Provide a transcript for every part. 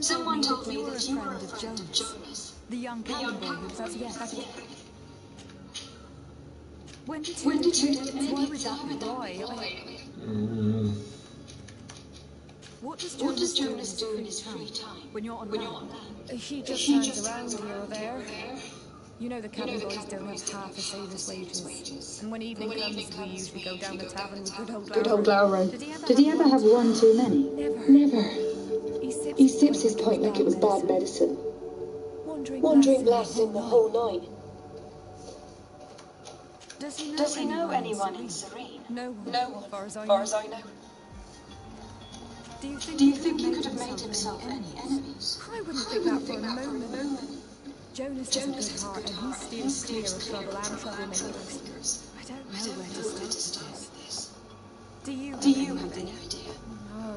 Someone told me that you were a friend of Jonas. The young cabin boy who was us, yes. When did When did you why would that be? Why? What does Jonas do in his free time? When you're on land? He just hangs around here or there. You know the cabin boys don't have half a sailor's wages. And when evening comes, we usually go down the tavern with good old Lauro. Did he ever have one too many? Never. He sips his pint like it was bad medicine. Wandering blasts him the whole night. Does he know anyone in Serene? No, as far as I know. Do you think he could have made himself any enemies? I wouldn't think that for a moment. Jonas has a good heart and he steers clear of trouble and troublemakers. I don't know where to start this. Do you have any idea? No.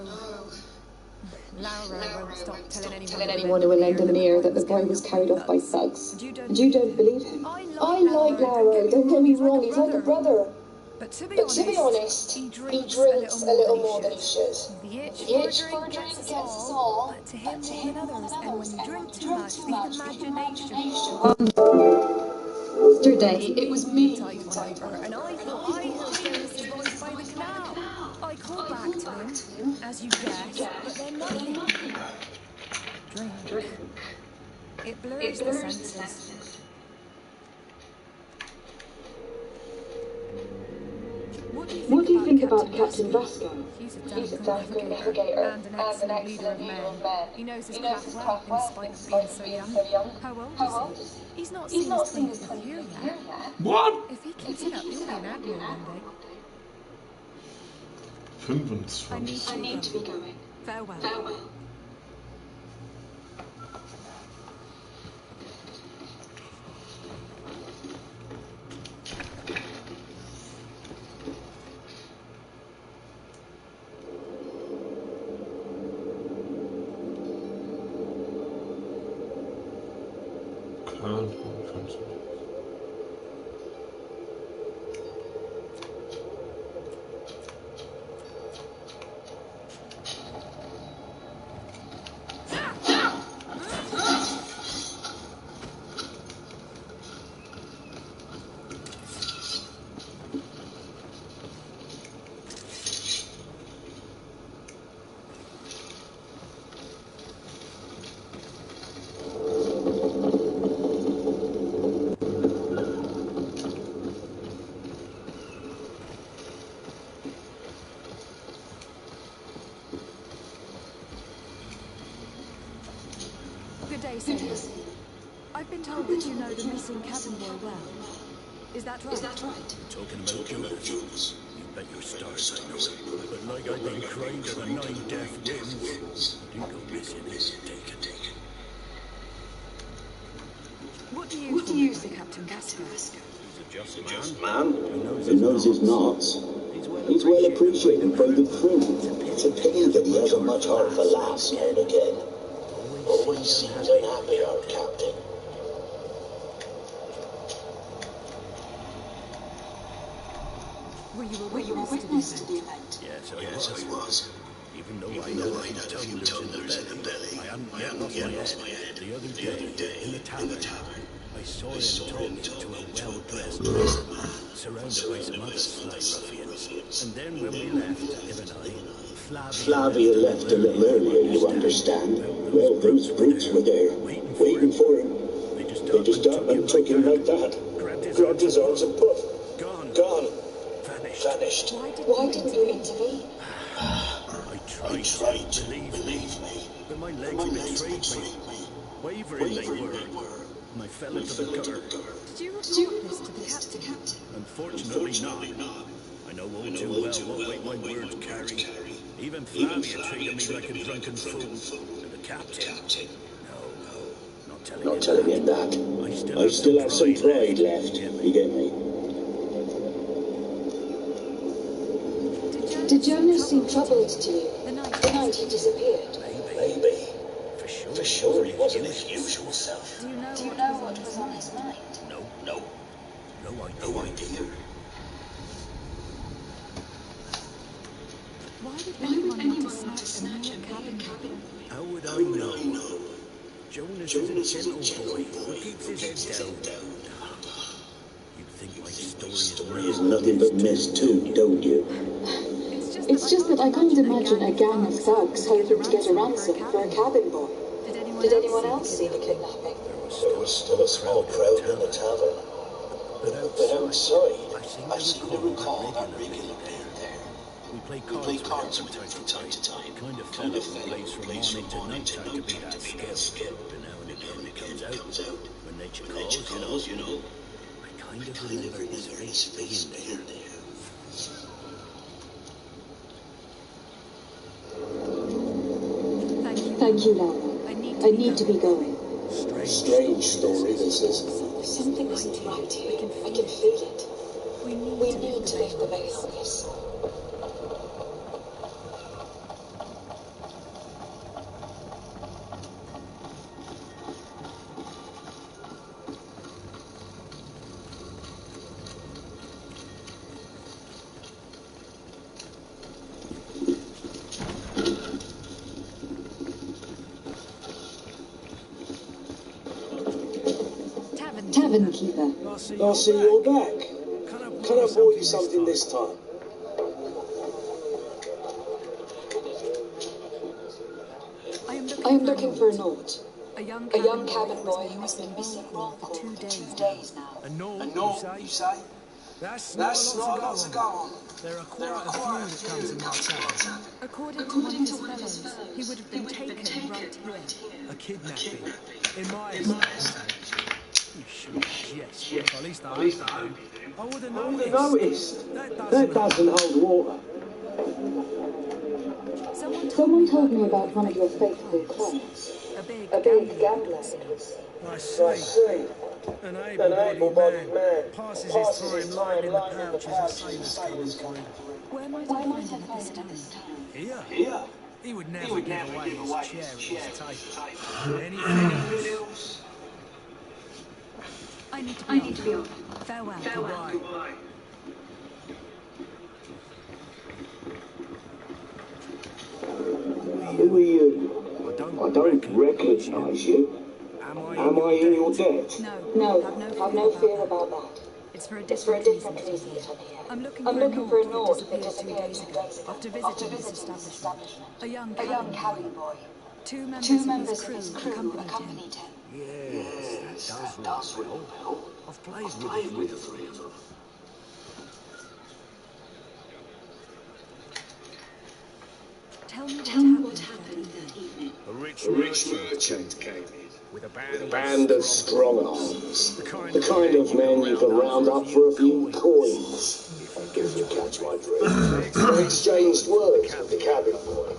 Laura won't stop telling anyone who will lend him an ear that the boy was carried off by thugs. And you don't believe him? I like Laura, don't get me wrong, he's like a brother. But to be honest, he drinks a little more than he should. The itch for a drink gets us all, but to him more than others. And when you drink too much, the imagination. Yesterday, it was me who and I thought I heard Jonas's voice by the canal. I called back to him, as you guessed, but then nothing. Drink. It blurs the senses. What do you think about Captain Vasco? He's a damn good navigator and an excellent leader of men. He knows his craft well, in spite of being so young. How old is he? He's not seen his 20th year yet. What? If he keeps it up, he'll be an admiral one day. 25. I need to be going. Farewell. Good day, Sailor. I've been told that you know the missing cabin boy well. Is that right? Talking about Jonas? You bet your stars I know it. But like I've been crying to the 9 death winds, you go missing is taken. What do you think, Captain Vasco? He's a just Man who knows his knots. He's well appreciated and faded through. It's a pity that he hasn't much heart for laughs now and again. Always seems unhappy, our captain. Were you a witness to the event? Yes, I was. Even though I know I had tumblers in the belly, I hadn't yet lost my head. The other day, in the tavern, I saw him talking to a well-dressed man, surrounded by some other sly ruffians. And then when we left, him and I, Flavia left a little earlier, you understand. Well, those brutes were there, waiting for him. They just up and took him like that. Grabbed his arms and poof. Gone. Vanished. Why didn't you intervene? I tried, believe me. But my legs betrayed me. Wavering they were. And I fell into the gutter. Did you report this to the captain? Unfortunately not. I know all too well what weight my words carry. Even Flavia treated me like a drunken fool. And the captain? No, not telling him that. I still have some pride left, you get me? Did Jonas seem troubled to you the night he disappeared? Maybe. For sure he wasn't his usual self. Do you know what was on his mind? No idea. Why would anyone want to snatch a cabin? How would I know? Jonas is a gentle boy who keeps his head down. You'd think my story is nothing but mess too, don't you? It's just that I can't imagine a gang of thugs hoping to get a ransom for a cabin boy. Did anyone else see the kidnapping? There was still a small crowd in the tavern. But outside, I seem to recall that regular pair there. We play We cards with them from time to time. Kind of Kind of fell fell in from place morning from morning to night night to be that skill. But now and again it comes out. When nature calls, you know. I kind of remember his face being there. Thank you, Laura. I need to be going. Strange story, this is. Something isn't right here. I can feel it. We need to lift the veil on this. Tavern keeper. I see you're back. Can I bought you something this time? I am looking for a note. A young cabin boy who has been missing for 2 days now. A no, You say? That's not a lot to go on. There are quite a few that comes in my town. According to one of his fellows, he would have been taken right here. A kidnapping. In my estimation. You should yes. At least I hope you do. I would have noticed. That doesn't hold water. Someone told me about one of your faithful clients. A big gambler it was. I see. An able-bodied man passes his time lying in the pouches of sailors coming through. Where might I find him at this time? Here? He would never give away his chair at his table. Anything else? I need to be off. Farewell. Goodbye. Who are you? I don't recognise you. Am I in your debt? No, have no fear about that. It's for a different reason that I'm here. I'm looking for a Nord Nord that disappeared 2 days ago after visiting his establishment. A young cabin boy. Two Two members of his crew accompanied him. Yes, that does ring a bell. I've played with the three of them. Tell me what happened that evening. A rich merchant came in with a band of strong arms. The kind of men you can round up for a few coins. If you catch my drift. They exchanged words with the cabin boy.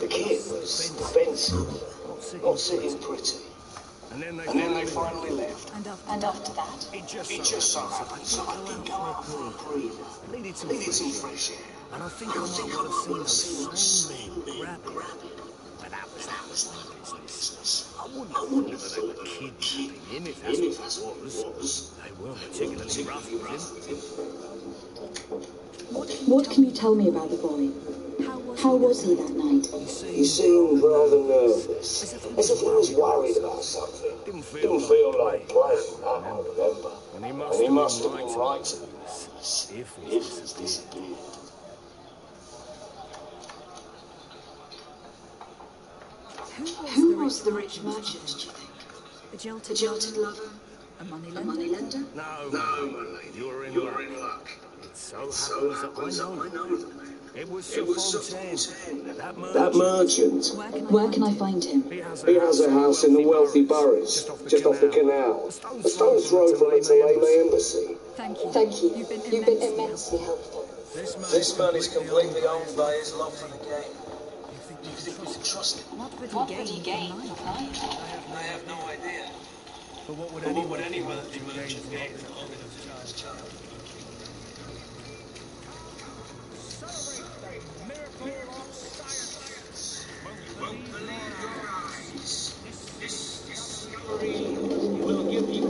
The kid was offensive, not sitting pretty. And then they finally left. And after that? It just so happened so I did go out for a breather. Needed some fresh air. And I think I might well have seen those same men grab it. But that was their business. I wouldn't wonder that they were kidnapping him if that's what it was. They weren't particularly rough with him. What can you tell me about the boy? How was he that night? He seemed rather nervous, as if he was worried about something. Didn't feel like playing, I remember. And he must have been right to be nervous, if he's disappeared. Who was the rich merchant, do you think? A jilted lover? A money A money lender? No, my lady, you're in luck. It so happens that I know the man. It was Sir Fontaine, that merchant. Where can I find him? He has a house in the wealthy boroughs, just off the canal. A stone's throw from the Tulane embassy. Thank you. You've been immensely helpful. This man is completely owned by his love for the game. You think we can trust him? What would he gain from lying? I have no idea. But what would anyone merchant gain from holding his child? Won't believe your eyes. This discovery will give you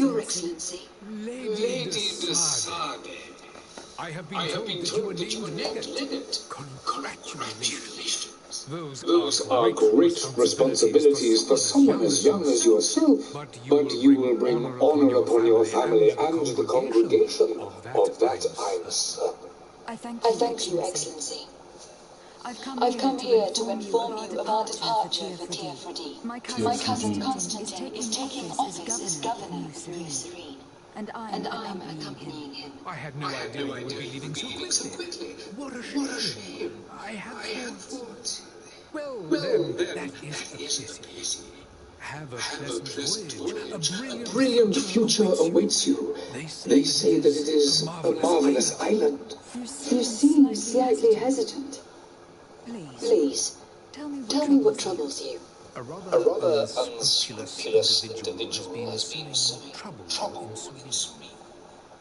Excellency. Lady de Sade. I have been told that you were named Legate. Congratulations. Those are great responsibilities for someone as young as yourself, but you will bring honor upon your family and the congregation. Of that I am certain. I thank you, Excellency. I've I've come here to inform you of our departure for TFRD. My My cousin cousin Constantine is taking office as governor of of New New Serene, Serene, and I'm accompanying him. I had no idea you would be leaving so quickly. What a shame. I had thought. Well, then, that is a pity. Have a pleasant voyage. A Brilliant future awaits you. They say that it is a marvelous island. You You seem slightly hesitant. Please, tell me what troubles you. A A rather rather unscrupulous individual individual has been sowing trouble in Serene.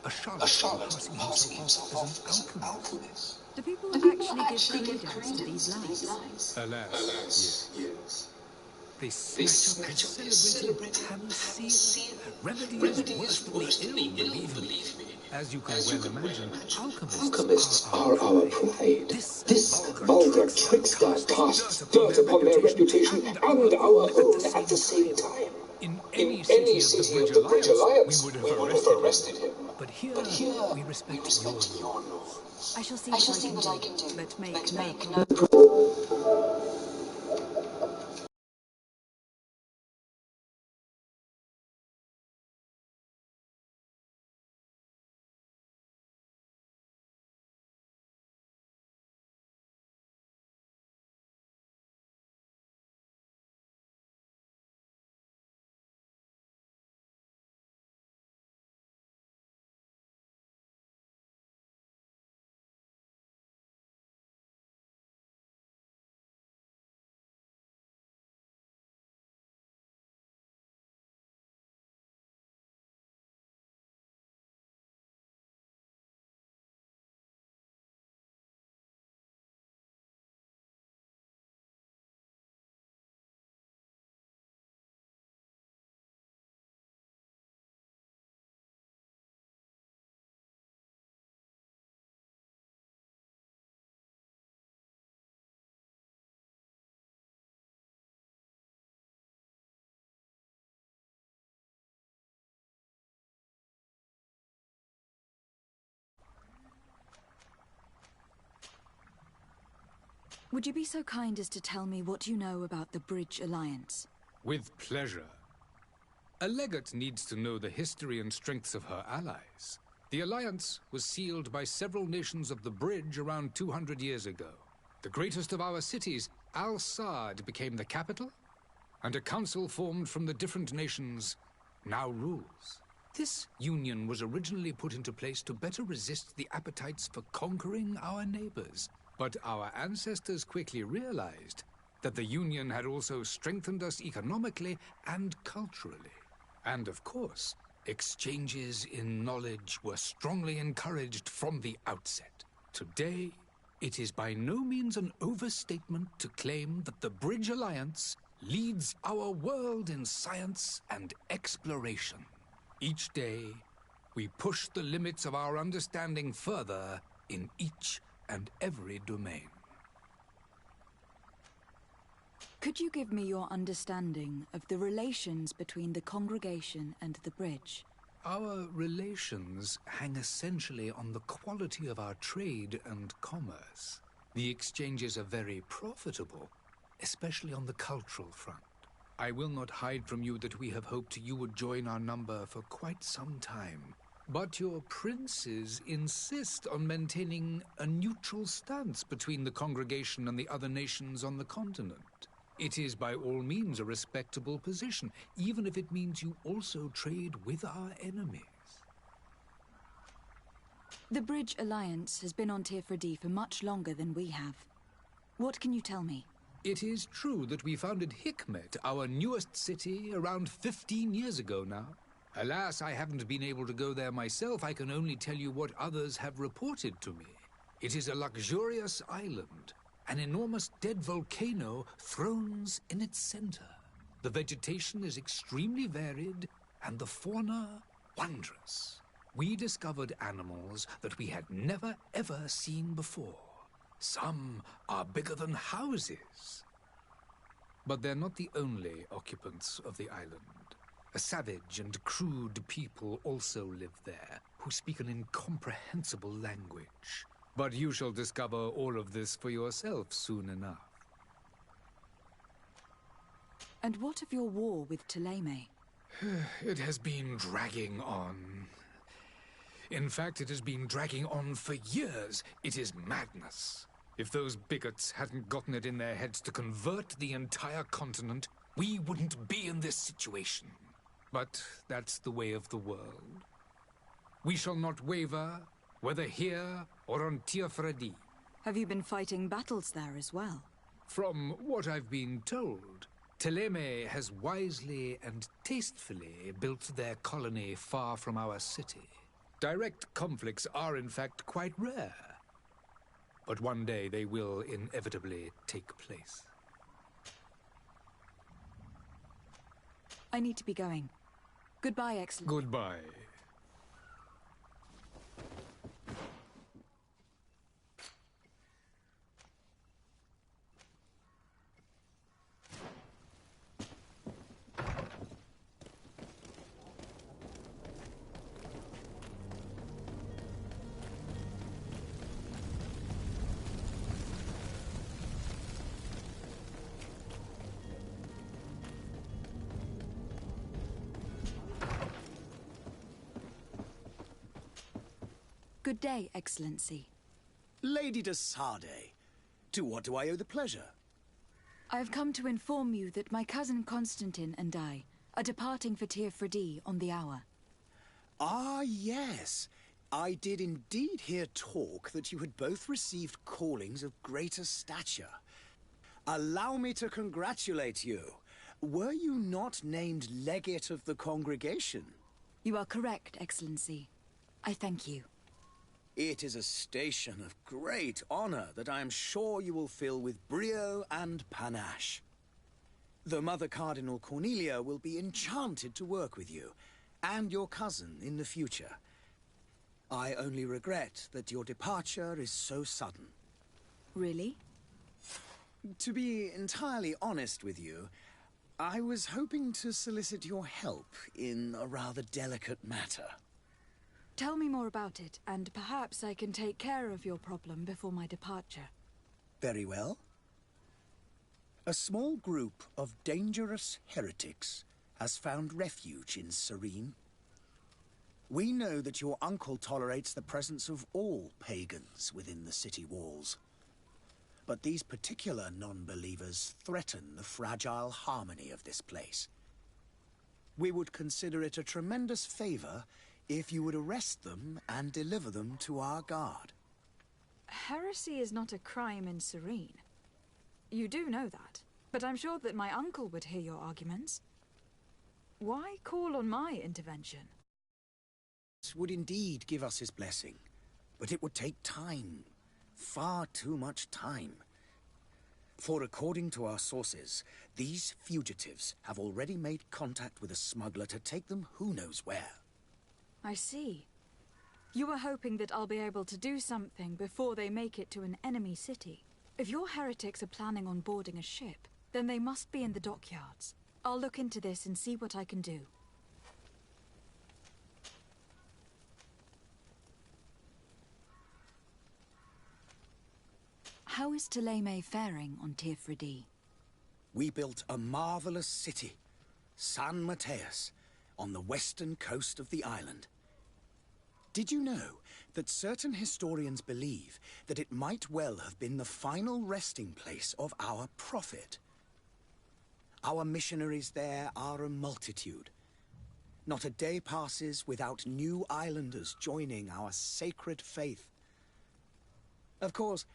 A charlatan passing himself off as an alchemist. Do people Do people actually give give credence to these lies? Alas, Yes. they snatch up his celebrated panacea, remedies worse than the ill, believe me. As you can well imagine, Alchemists are our pride. This vulgar trickster casts dirt upon their reputation and our own at the same time. In In any city of the Bridge Alliance, we would have arrested him. But here, we respect your laws. I shall see what I can do, but but make make no... no... Would you be so kind as to tell me what you know about the Bridge Alliance? With pleasure. A legate needs to know the history and strengths of her allies. The alliance was sealed by several nations of the Bridge around 200 years ago. The greatest of our cities, Al-Sad, became the capital, and a council formed from the different nations now rules. This union was originally put into place to better resist the appetites for conquering our neighbors. But our ancestors quickly realized that the Union had also strengthened us economically and culturally. And of course, exchanges in knowledge were strongly encouraged from the outset. Today, it is by no means an overstatement to claim that the Bridge Alliance leads our world in science and exploration. Each day, we push the limits of our understanding further in each and every domain. Could you give me your understanding of the relations between the congregation and the Bridge? Our relations hang essentially on the quality of our trade and commerce. The exchanges are very profitable, especially on the cultural front. I will not hide from you that we have hoped you would join our number for quite some time. But your princes insist on maintaining a neutral stance between the congregation and the other nations on the continent. It is by all means a respectable position, even if it means you also trade with our enemies. The Bridge Alliance has been on TFRD for much longer than we have. What can you tell me? It is true that we founded Hikmet, our newest city, around 15 years ago now. Alas, I haven't been able to go there myself. I can only tell you what others have reported to me. It is a luxurious island. An enormous dead volcano thrones in its center. The vegetation is extremely varied, and the fauna wondrous. We discovered animals that we had never ever seen before. Some are bigger than houses. But they're not the only occupants of the island. A savage and crude people also live there, who speak an incomprehensible language. But you shall discover all of this for yourself soon enough. And what of your war with Thélème? It has been dragging on. In fact, it has been dragging on for years. It is madness. If those bigots hadn't gotten it in their heads to convert the entire continent, we wouldn't be in this situation. But that's the way of the world. We shall not waver, whether here or on Tier-Fredi. Have you been fighting battles there as well? From what I've been told, Thélème has wisely and tastefully built their colony far from our city. Direct conflicts are in fact quite rare. But one day they will inevitably take place. I need to be going. Goodbye, Excellent. Goodbye. Good day, Excellency. Lady de Sardet, to what do I owe the pleasure? I have come to inform you that my cousin Constantine and I are departing for Tier-Fredi on the hour. Ah, yes. I did indeed hear talk that you had both received callings of greater stature. Allow me to congratulate you. Were you not named legate of the congregation? You are correct, Excellency. I thank you. It is a station of great honor that I am sure you will fill with brio and panache. The Mother Cardinal Cornelia will be enchanted to work with you, and your cousin in the future. I only regret that your departure is so sudden. Really? To be entirely honest with you, I was hoping to solicit your help in a rather delicate matter. Tell me more about it, and perhaps I can take care of your problem before my departure. Very well. A small group of dangerous heretics has found refuge in Serene. We know that your uncle tolerates the presence of all pagans within the city walls. But these particular non-believers threaten the fragile harmony of this place. We would consider it a tremendous favor if you would arrest them and deliver them to our guard. Heresy is not a crime in Serene. You do know that, but I'm sure that my uncle would hear your arguments. Why call on my intervention? This would indeed give us his blessing, but it would take time. Far too much time. For according to our sources, these fugitives have already made contact with a smuggler to take them who knows where. I see. You were hoping that I'll be able to do something before they make it to an enemy city. If your heretics are planning on boarding a ship, then they must be in the dockyards. I'll look into this and see what I can do. How is Thélème faring on Tier-Fredi? We built a marvelous city, San Mateus, on the western coast of the island. Did you know that certain historians believe that it might well have been the final resting place of our prophet? Our missionaries there are a multitude. Not a day passes without new islanders joining our sacred faith. Of course,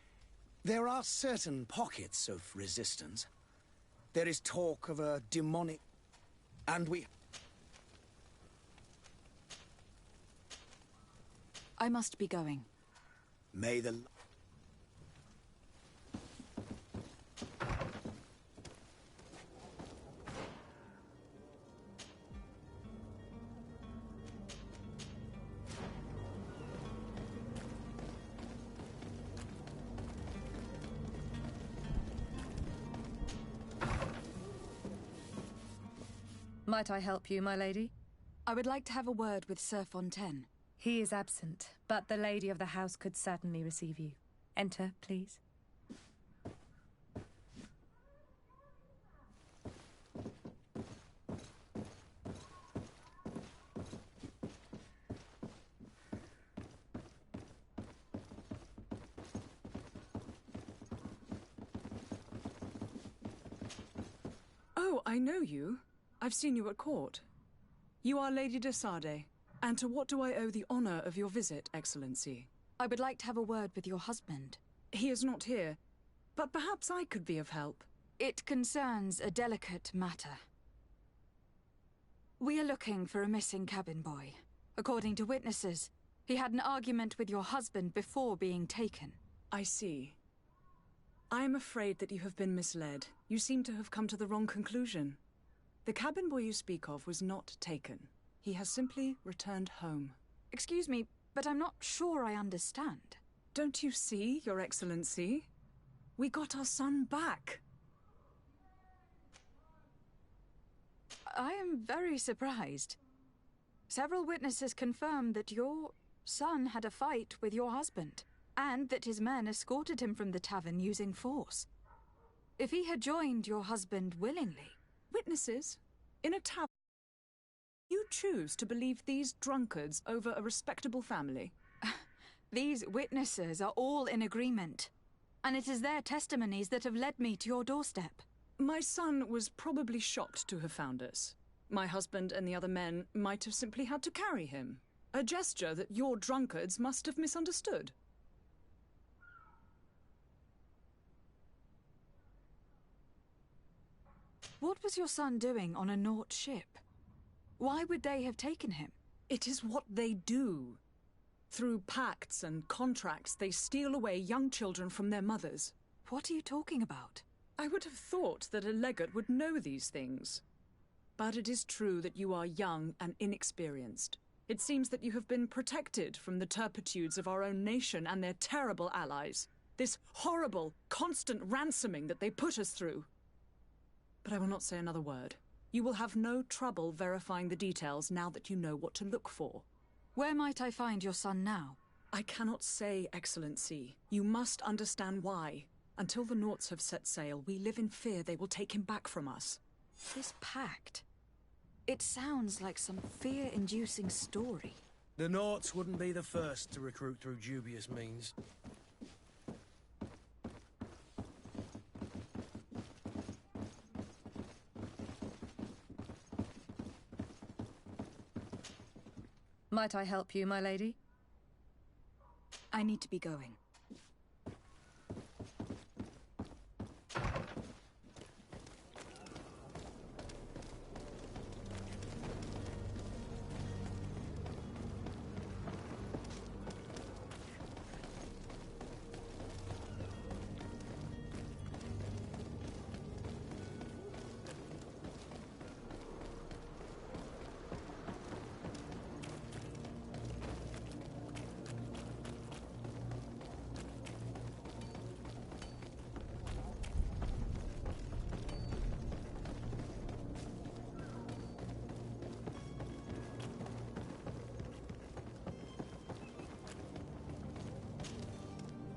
there are certain pockets of resistance. There is talk of a demonic... and we... I must be going. May the... Might I help you, my lady? I would like to have a word with Sir Fontaine. He is absent, but the lady of the house could certainly receive you. Enter, please. Oh, I know you. I've seen you at court. You are Lady de Sade. And to what do I owe the honor of your visit, Excellency? I would like to have a word with your husband. He is not here, but perhaps I could be of help. It concerns a delicate matter. We are looking for a missing cabin boy. According to witnesses, he had an argument with your husband before being taken. I see. I am afraid that you have been misled. You seem to have come to the wrong conclusion. The cabin boy you speak of was not taken. He has simply returned home. Excuse me, but I'm not sure I understand. Don't you see, Your Excellency? We got our son back. I am very surprised. Several witnesses confirmed that your son had a fight with your husband, and that his men escorted him from the tavern using force. If he had joined your husband willingly... Witnesses? In a tavern? You choose to believe these drunkards over a respectable family? These witnesses are all in agreement, and it is their testimonies that have led me to your doorstep. My son was probably shocked to have found us. My husband and the other men might have simply had to carry him. A gesture that your drunkards must have misunderstood. What was your son doing on a Naut ship? Why would they have taken him? It is what they do. Through pacts and contracts, they steal away young children from their mothers. What are you talking about? I would have thought that a legate would know these things. But it is true that you are young and inexperienced. It seems that you have been protected from the turpitudes of our own nation and their terrible allies. This horrible, constant ransoming that they put us through. But I will not say another word. You will have no trouble verifying the details now that you know what to look for. Where might I find your son now? I cannot say, Excellency. You must understand why. Until the Nauts have set sail, we live in fear they will take him back from us. This pact... it sounds like some fear-inducing story. The Nauts wouldn't be the first to recruit through dubious means. Might I help you, my lady? I need to be going.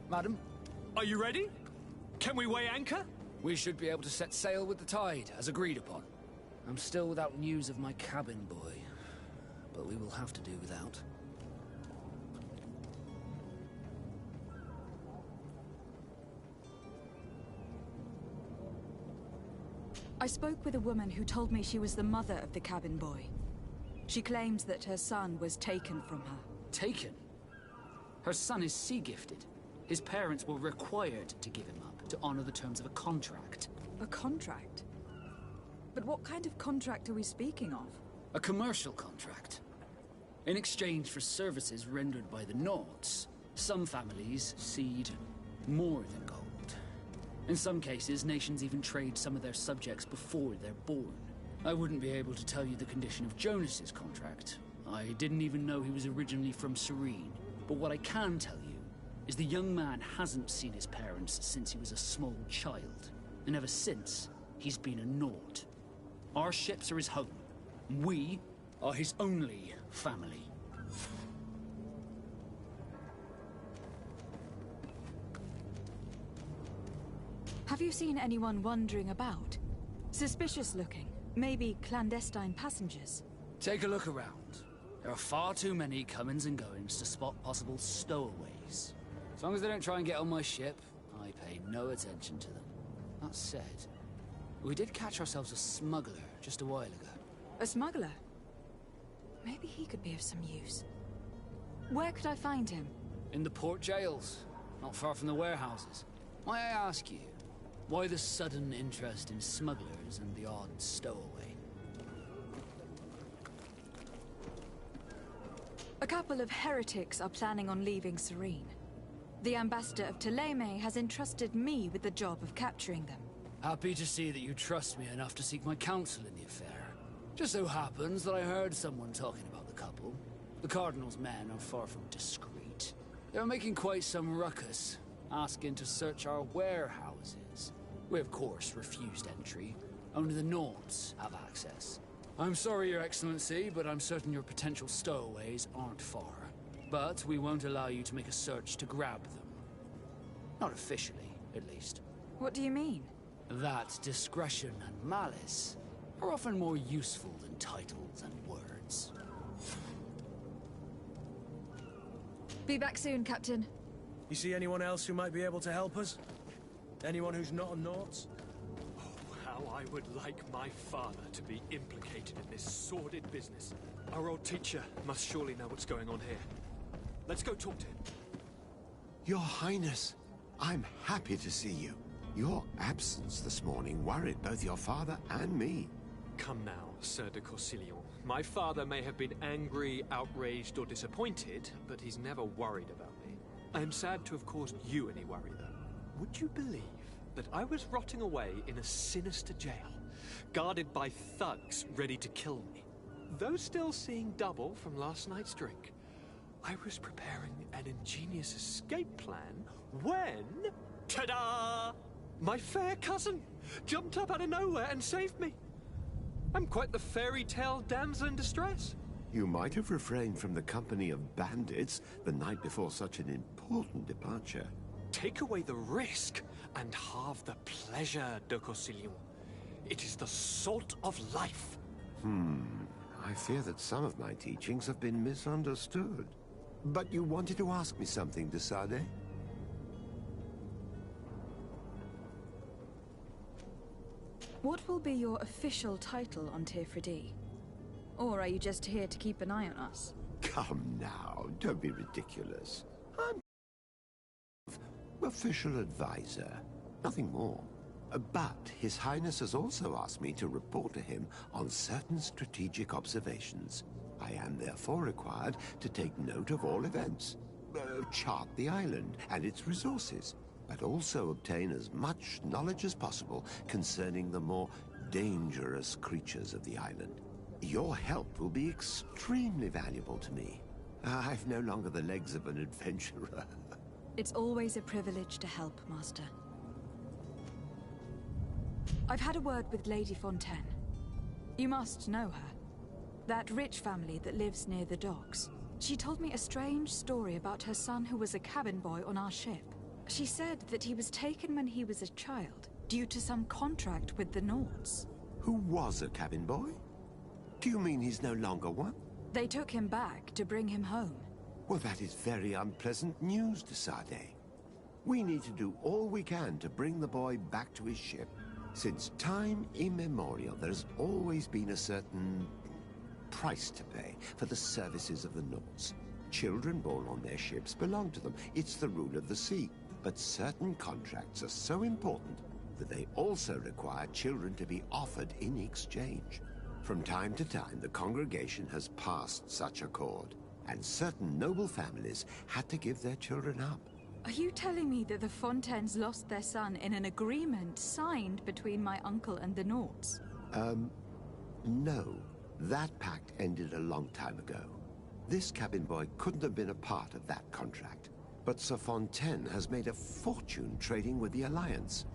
Madam? Are you ready? Can we weigh anchor? We should be able to set sail with the tide, as agreed upon. I'm still without news of my cabin boy, but we will have to do without. I spoke with a woman who told me she was the mother of the cabin boy. She claims that her son was taken from her. Taken? Her son is sea-gifted. His parents were required to give him up to honor the terms of a contract. A contract? But what kind of contract are we speaking of? A commercial contract. In exchange for services rendered by the Nauts, some families cede more than gold. In some cases, nations even trade some of their subjects before they're born. I wouldn't be able to tell you the condition of Jonas's contract. I didn't even know he was originally from Serene. But what I can tell you is the young man hasn't seen his parents since he was a small child. And ever since, he's been a Naut. Our ships are his home, We are his only family. Have you seen anyone wandering about? Suspicious looking. Maybe clandestine passengers. Take a look around. There are far too many comings and goings to spot possible stowaways. As long as they don't try and get on my ship, I pay no attention to them. That said, we did catch ourselves a smuggler just a while ago. A smuggler? Maybe he could be of some use. Where could I find him? In the port jails, not far from the warehouses. May I ask you, why the sudden interest in smugglers and the odd stowaway? A couple of heretics are planning on leaving Serene. The ambassador of Ptolemy has entrusted me with the job of capturing them. Happy to see that you trust me enough to seek my counsel in the affair. Just so happens that I heard someone talking about the couple. The Cardinal's men are far from discreet. They're making quite some ruckus, asking to search our warehouses. We, of course, refused entry. Only the Nords have access. I'm sorry, Your Excellency, but I'm certain your potential stowaways aren't far. But we won't allow you to make a search to grab them. Not officially, at least. What do you mean? That discretion and malice are often more useful than titles and words. Be back soon, Captain. You see anyone else who might be able to help us? Anyone who's not a Naut? Oh, how I would like my father to be implicated in this sordid business. Our old teacher must surely know what's going on here. Let's go talk to him. Your Highness, I'm happy to see you. Your absence this morning worried both your father and me. Come now, Sir de Corsilion. My father may have been angry, outraged, or disappointed, but he's never worried about me. I am sad to have caused you any worry, though. Would you believe that I was rotting away in a sinister jail, guarded by thugs ready to kill me? Though still seeing double from last night's drink, I was preparing an ingenious escape plan when... ta-da! My fair cousin jumped up out of nowhere and saved me. I'm quite the fairy tale damsel in distress. You might have refrained from the company of bandits the night before such an important departure. Take away the risk and halve the pleasure, de Corsilion. It is the salt of life. I fear that some of my teachings have been misunderstood. But you wanted to ask me something, de Sade? What will be your official title on Tifredi? Or are you just here to keep an eye on us? Come now, don't be ridiculous. I'm official advisor, nothing more. But His Highness has also asked me to report to him on certain strategic observations. I am therefore required to take note of all events, chart the island and its resources, but also obtain as much knowledge as possible concerning the more dangerous creatures of the island. Your help will be extremely valuable to me. I've no longer the legs of an adventurer. It's always a privilege to help, Master. I've had a word with Lady Fontaine. You must know her. That rich family that lives near the docks. She told me a strange story about her son who was a cabin boy on our ship. She said that he was taken when he was a child, due to some contract with the Nords. Who was a cabin boy? Do you mean he's no longer one? They took him back to bring him home. Well, that is very unpleasant news, de Sade. We need to do all we can to bring the boy back to his ship. Since time immemorial, there's always been a certain price to pay for the services of the Nords. Children born on their ships belong to them. It's the rule of the sea. But certain contracts are so important that they also require children to be offered in exchange. From time to time, the congregation has passed such accord, and certain noble families had to give their children up. Are you telling me that the Fontaines lost their son in an agreement signed between my uncle and the Nords? No. That pact ended a long time ago. This cabin boy couldn't have been a part of that contract. But Sir Fontaine has made a fortune trading with the Alliance,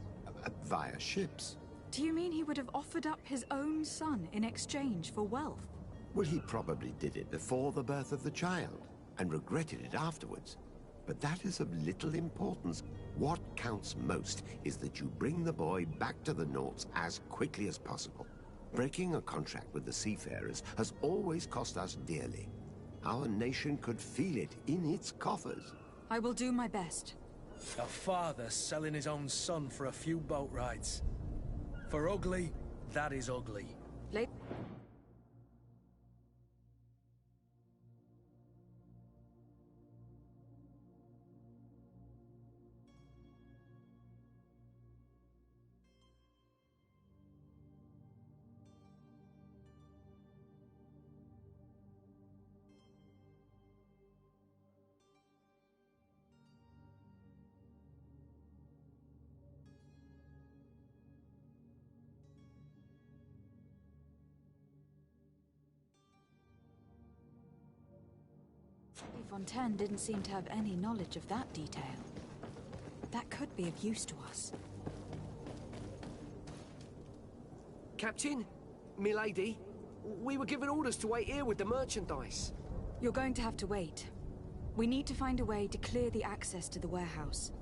via ships. Do you mean he would have offered up his own son in exchange for wealth? Well, he probably did it before the birth of the child, and regretted it afterwards. But that is of little importance. What counts most is that you bring the boy back to the Nauts as quickly as possible. Breaking a contract with the seafarers has always cost us dearly. Our nation could feel it in its coffers. I will do my best. A father selling his own son for a few boat rides. For ugly, that is ugly. Fontaine didn't seem to have any knowledge of that detail. That could be of use to us. Captain, milady, we were given orders to wait here with the merchandise. You're going to have to wait. We need to find a way to clear the access to the warehouse.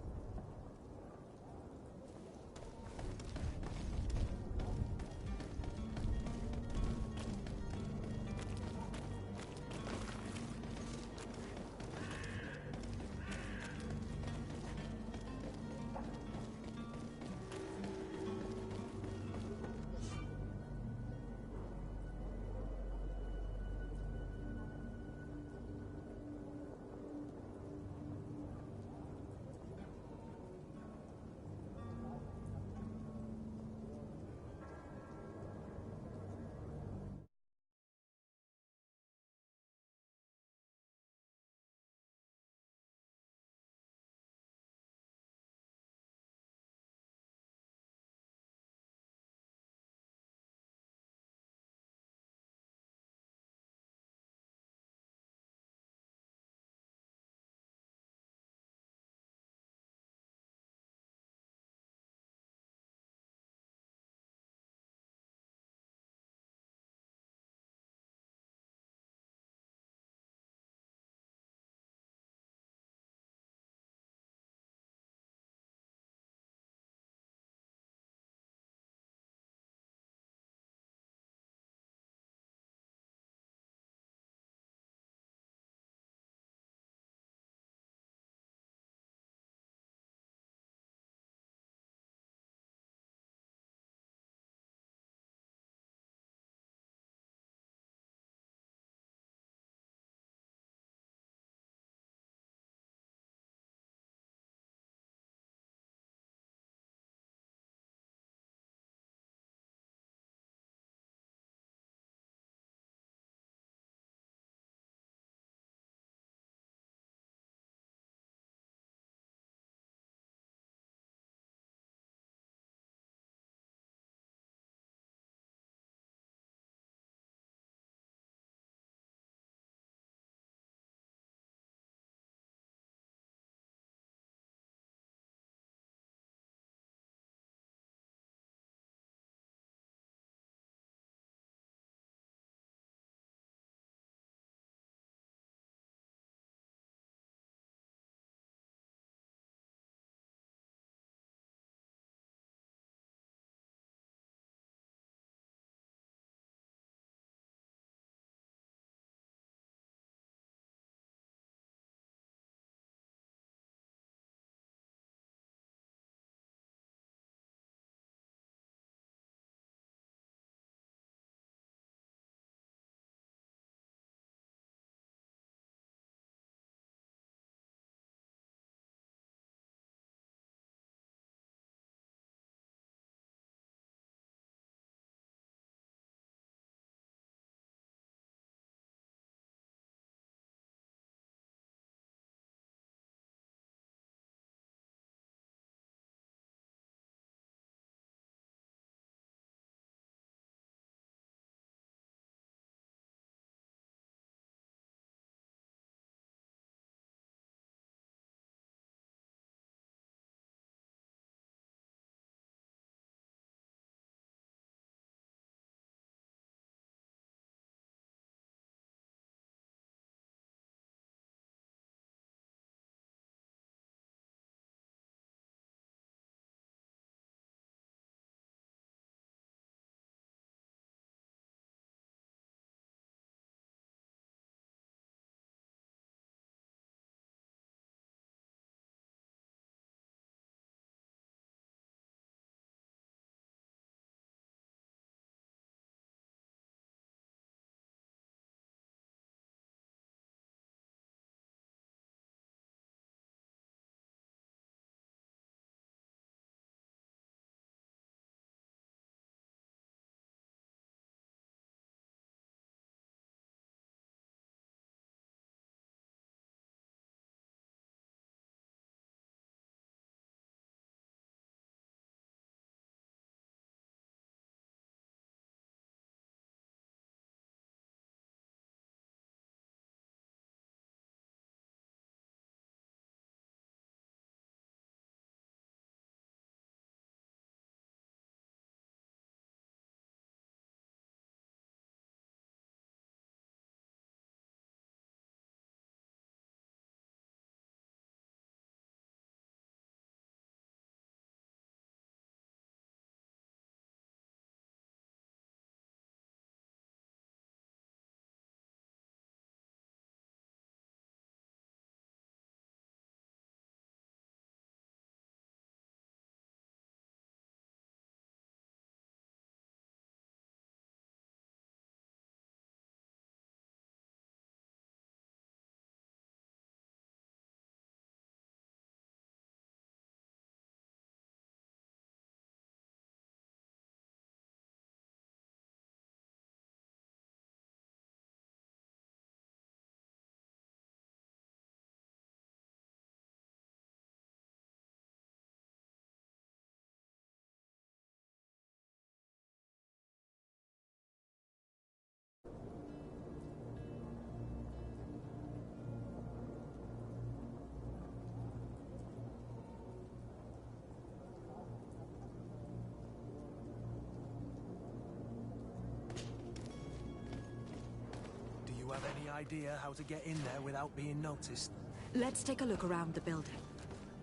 idea how to get in there without being noticed? Let's take a look around the building.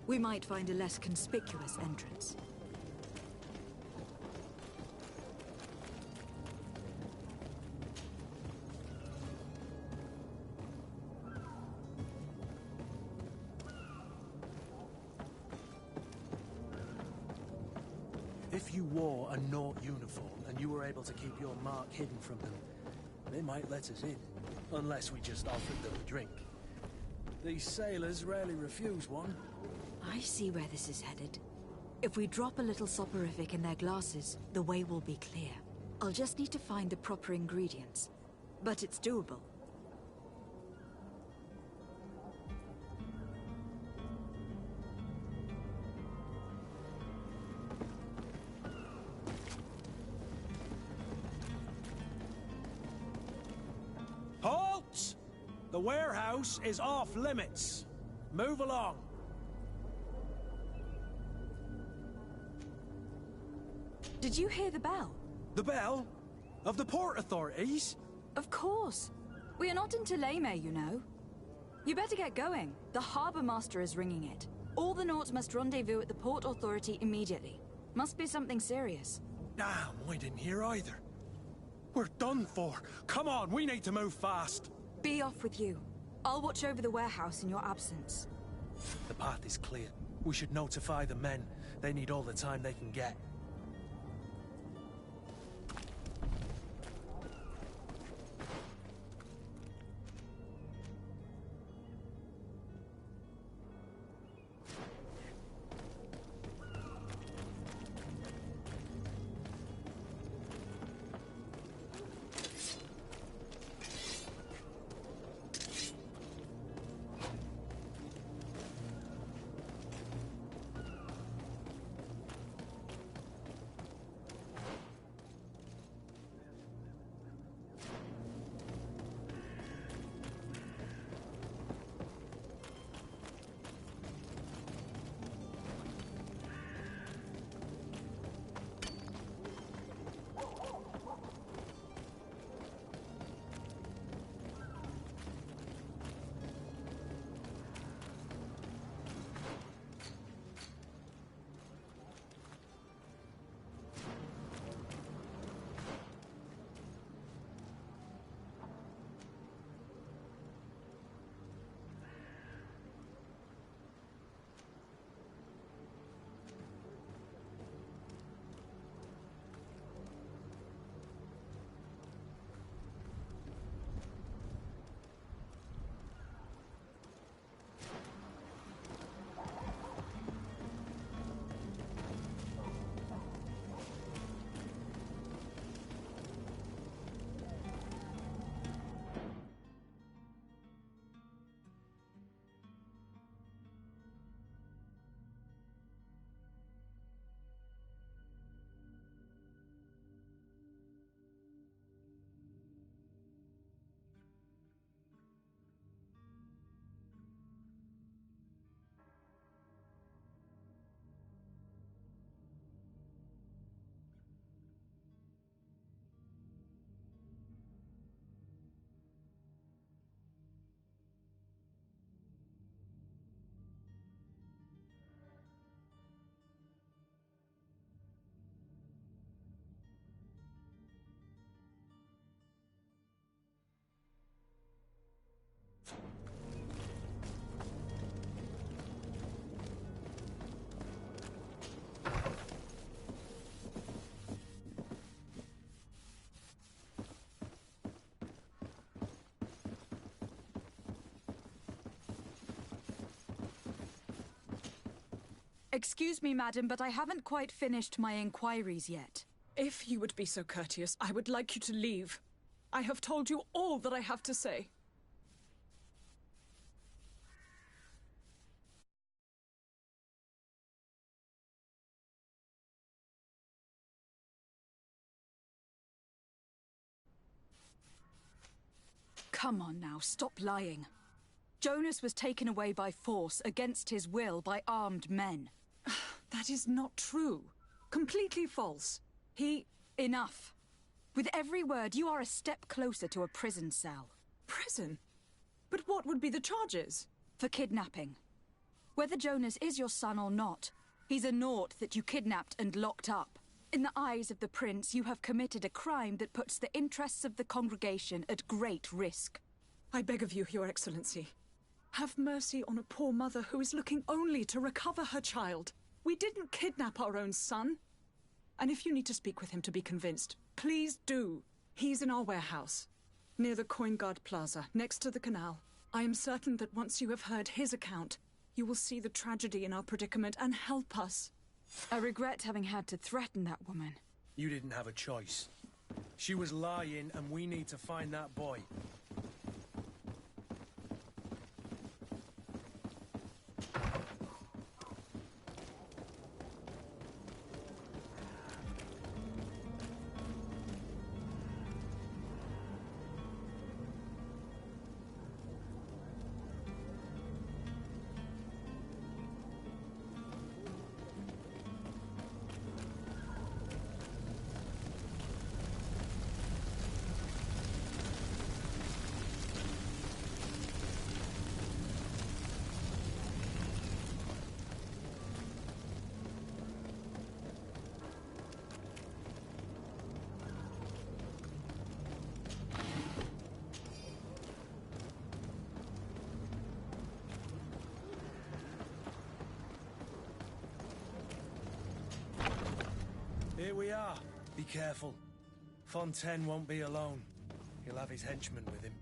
We might find a less conspicuous entrance. If you wore a Naught uniform and you were able to keep your mark hidden from them, they might let us in. Unless we just offered them a drink. These sailors rarely refuse one. I see where this is headed. If we drop a little soporific in their glasses, the way will be clear. I'll just need to find the proper ingredients. But it's doable. Halt! The warehouse is off limits. Move along. Did you hear the bell? The bell? Of the port authorities? Of course. We are not in Teleme, you know. You better get going. The harbour master is ringing it. All the Nauts must rendezvous at the port authority immediately. Must be something serious. Damn, we didn't hear either. We're done for. Come on, we need to move fast. Be off with you. I'll watch over the warehouse in your absence. The path is clear. We should notify the men. They need all the time they can get. Excuse me, madam, but I haven't quite finished my inquiries yet. If you would be so courteous, I would like you to leave. I have told you all that I have to say. Come on now, stop lying. Jonas was taken away by force, against his will, by armed men. That is not true. Completely false. Enough. With every word, you are a step closer to a prison cell. Prison? But what would be the charges? For kidnapping. Whether Jonas is your son or not, he's a naught that you kidnapped and locked up. In the eyes of the prince, you have committed a crime that puts the interests of the congregation at great risk. I beg of you, Your Excellency. Have mercy on a poor mother who is looking only to recover her child. We didn't kidnap our own son. And if you need to speak with him to be convinced, please do. He's in our warehouse, near the Coin Guard Plaza, next to the canal. I am certain that once you have heard his account, you will see the tragedy in our predicament and help us. I regret having had to threaten that woman. You didn't have a choice. She was lying, and we need to find that boy. Here we are. Be careful. Fontaine won't be alone. He'll have his henchmen with him.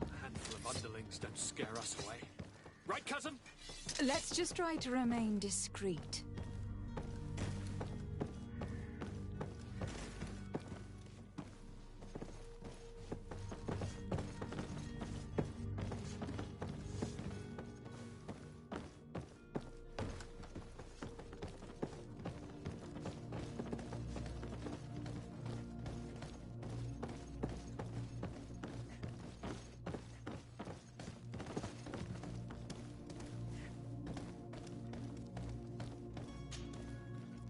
A handful of underlings don't scare us away. Right, cousin? Let's just try to remain discreet.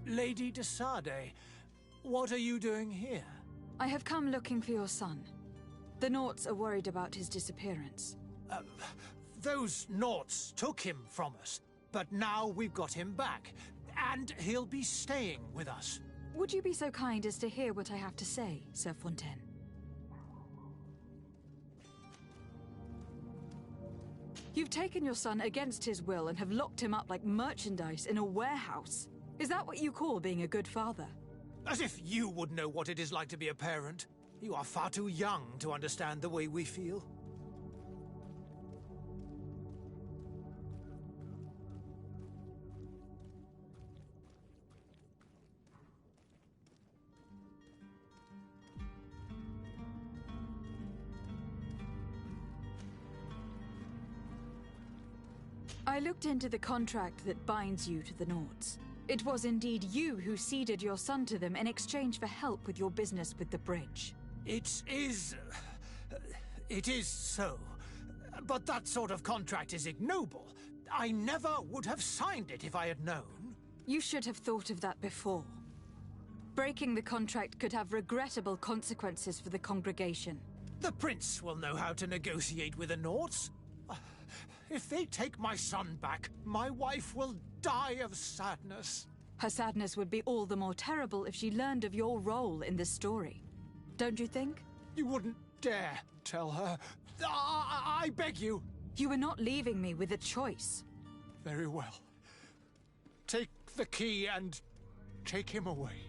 Lady de Sade, what are you doing here? I have come looking for your son. The Naughts are worried about his disappearance. Those Naughts took him from us, but now we've got him back, and he'll be staying with us. Would you be so kind as to hear what I have to say, Sir Fontaine? You've taken your son against his will and have locked him up like merchandise in a warehouse. Is that what you call being a good father? As if you would know what it is like to be a parent. You are far too young to understand the way we feel. I looked into the contract that binds you to the Naughts. It was indeed you who ceded your son to them in exchange for help with your business with the bridge. It is so. But that sort of contract is ignoble. I never would have signed it if I had known. You should have thought of that before. Breaking the contract could have regrettable consequences for the congregation. The prince will know how to negotiate with the Naughts. If they take my son back, my wife will die of sadness. Her sadness would be all the more terrible if she learned of your role in this story. Don't you think? You wouldn't dare tell her. I beg you. You are not leaving me with a choice. Very well. Take the key and take him away.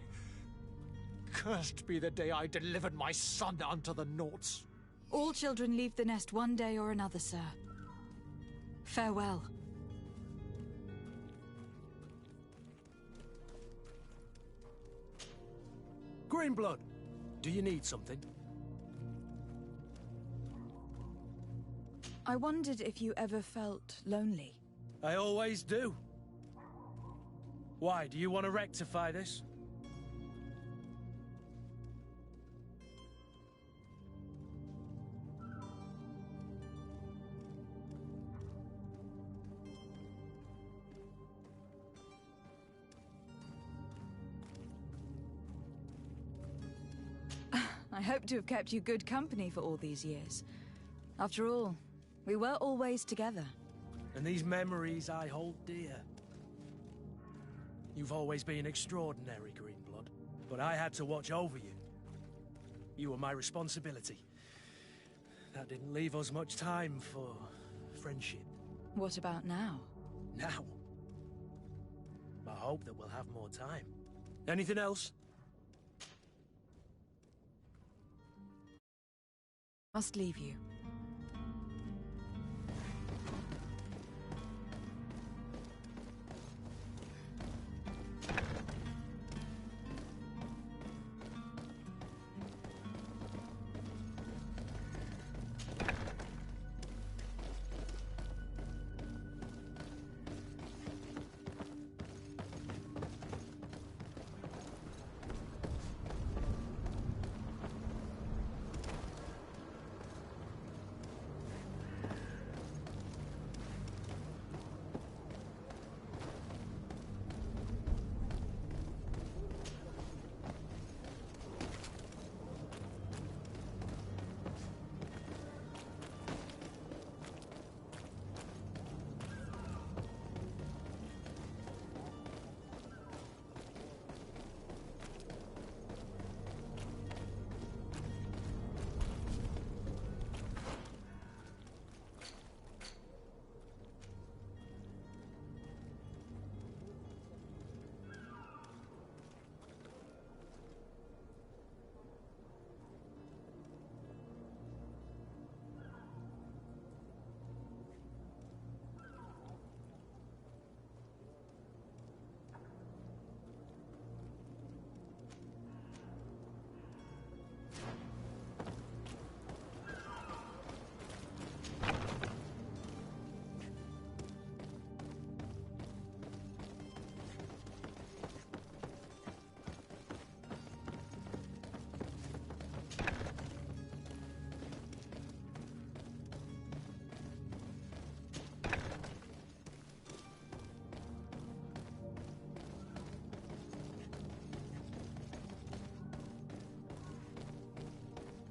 Cursed be the day I delivered my son unto the Naughts. All children leave the nest one day or another, sir. Farewell. Greenblood, do you need something? I wondered if you ever felt lonely. I always do. Why, do you want to rectify this? I hope to have kept you good company for all these years. After all, We were always together. And these memories I hold dear. You've always been extraordinary, Greenblood, but I had to watch over you. You were my responsibility. That didn't leave us much time for friendship. What about now? Now? I hope that we'll have more time. Anything else? Must leave you.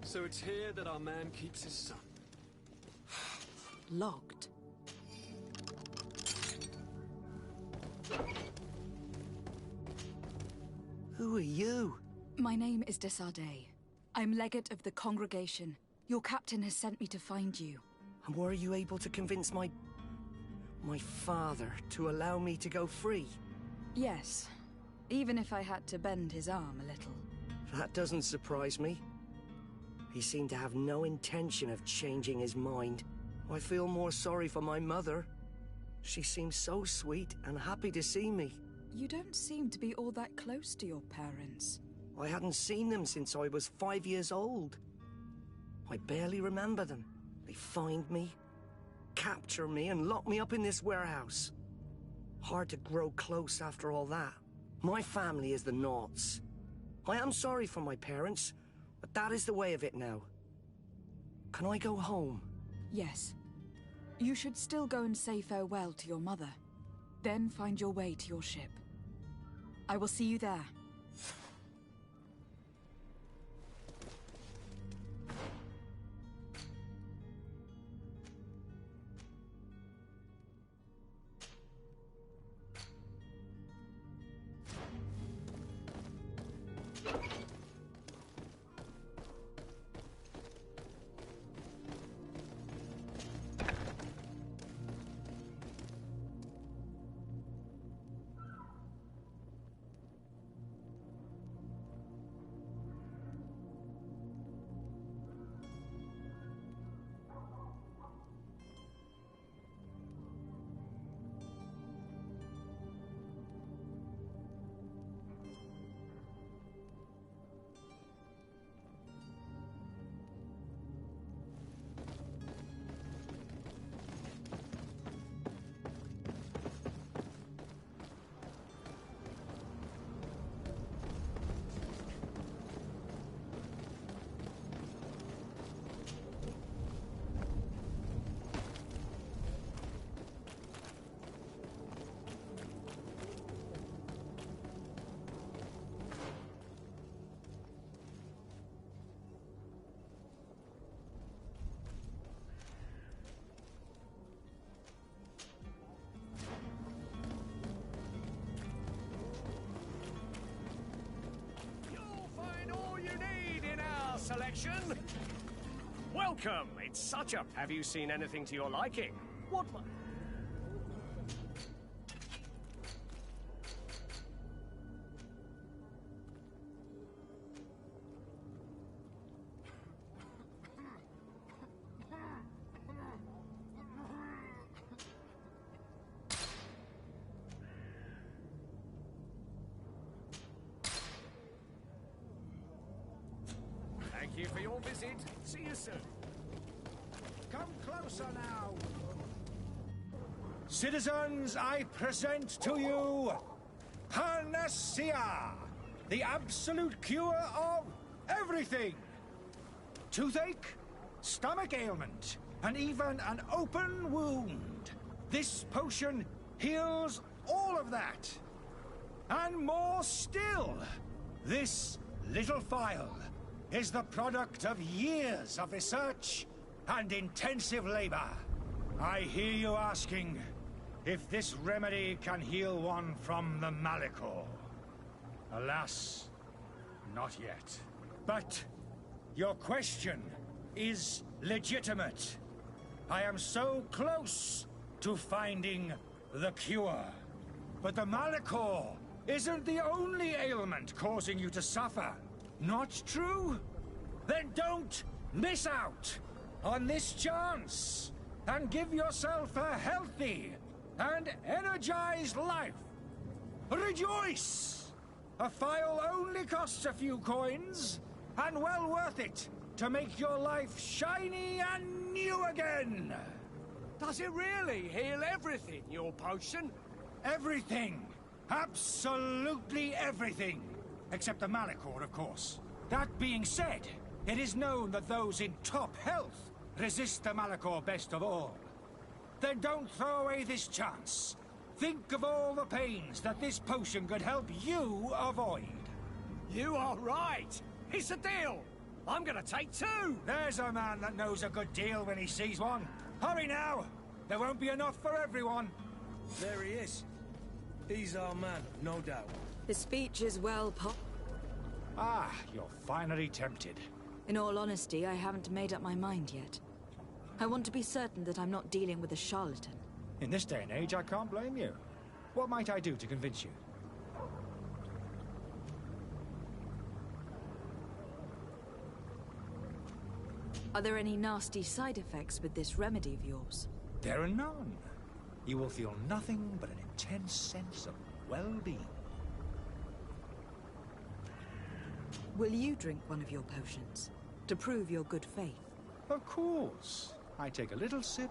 So it's here that our man keeps his son. Locked. Who are you? My name is Desardet. I'm legate of the congregation. Your captain has sent me to find you. And were you able to convince my father to allow me to go free? Yes. Even if I had to bend his arm a little. That doesn't surprise me. He seemed to have no intention of changing his mind. I feel more sorry for my mother. She seems so sweet and happy to see me. You don't seem to be all that close to your parents. I hadn't seen them since I was 5 years old. I barely remember them. They find me, capture me, and lock me up in this warehouse. Hard to grow close after all that. My family is the Naughts. I am sorry for my parents, but that is the way of it now. Can I go home? Yes. You should still go and say farewell to your mother. Then find your way to your ship. I will see you there. potion? Welcome. It's such a... Have you seen anything to your liking? What... Thank you for your visit. See you soon. Come closer now. Citizens, I present to you Panacea, the absolute cure of everything. Toothache, stomach ailment, and even an open wound. This potion heals all of that. And more still, this little phial is the product of years of research and intensive labor. I hear you asking if this remedy can heal one from the Malachor. Alas, not yet. But your question is legitimate. I am so close to finding the cure. But the Malachor isn't the only ailment causing you to suffer. Not true? Then don't miss out on this chance and give yourself a healthy and energized life. Rejoice! A phial only costs a few coins, and well worth it to make your life shiny and new again. Does it really heal everything, your potion? Everything. Absolutely everything. Except the Malachor, of course. That being said, it is known that those in top health resist the Malachor best of all. Then don't throw away this chance. Think of all the pains that this potion could help you avoid. You are right. It's a deal. I'm gonna take two. There's a man that knows a good deal when he sees one. Hurry now. There won't be enough for everyone. There he is. He's our man, no doubt. The speech is well put. Ah, you're finally tempted. In all honesty, I haven't made up my mind yet. I want to be certain that I'm not dealing with a charlatan. In this day and age, I can't blame you. What might I do to convince you? Are there any nasty side effects with this remedy of yours? There are none. You will feel nothing but an intense sense of well-being. Will you drink one of your potions to prove your good faith? Of course. I take a little sip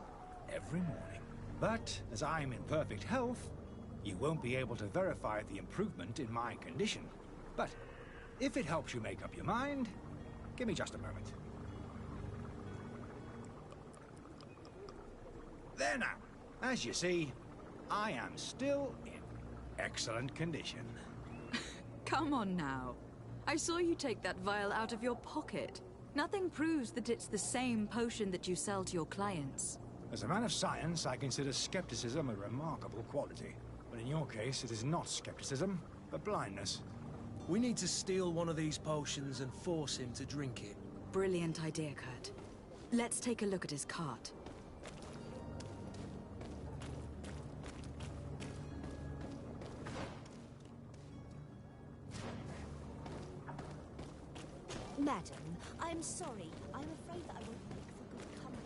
every morning. But as I'm in perfect health, you won't be able to verify the improvement in my condition. But if it helps you make up your mind, give me just a moment. There now. As you see, I am still in excellent condition. Come on now. I saw you take that vial out of your pocket. Nothing proves that it's the same potion that you sell to your clients. As a man of science, I consider skepticism a remarkable quality. But in your case, it is not skepticism, but blindness. We need to steal one of these potions and force him to drink it. Brilliant idea, Kurt. Let's take a look at his cart. Madam, I'm sorry. I'm afraid that I won't make for good company.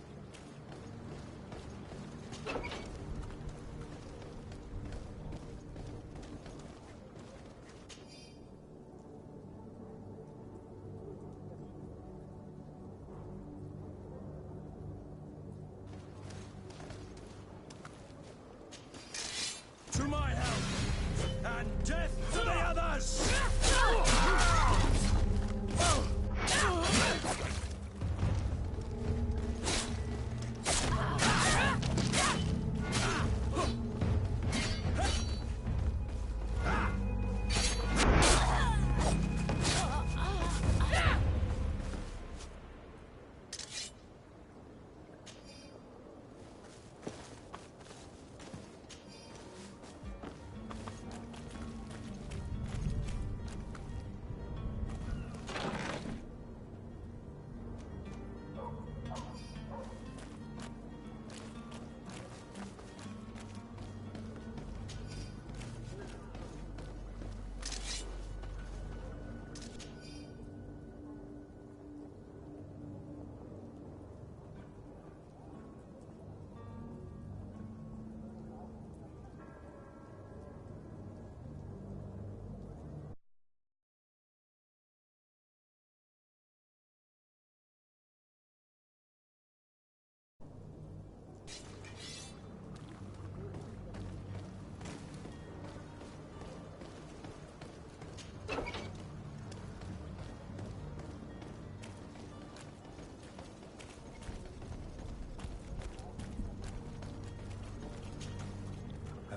To my help, and death to the others!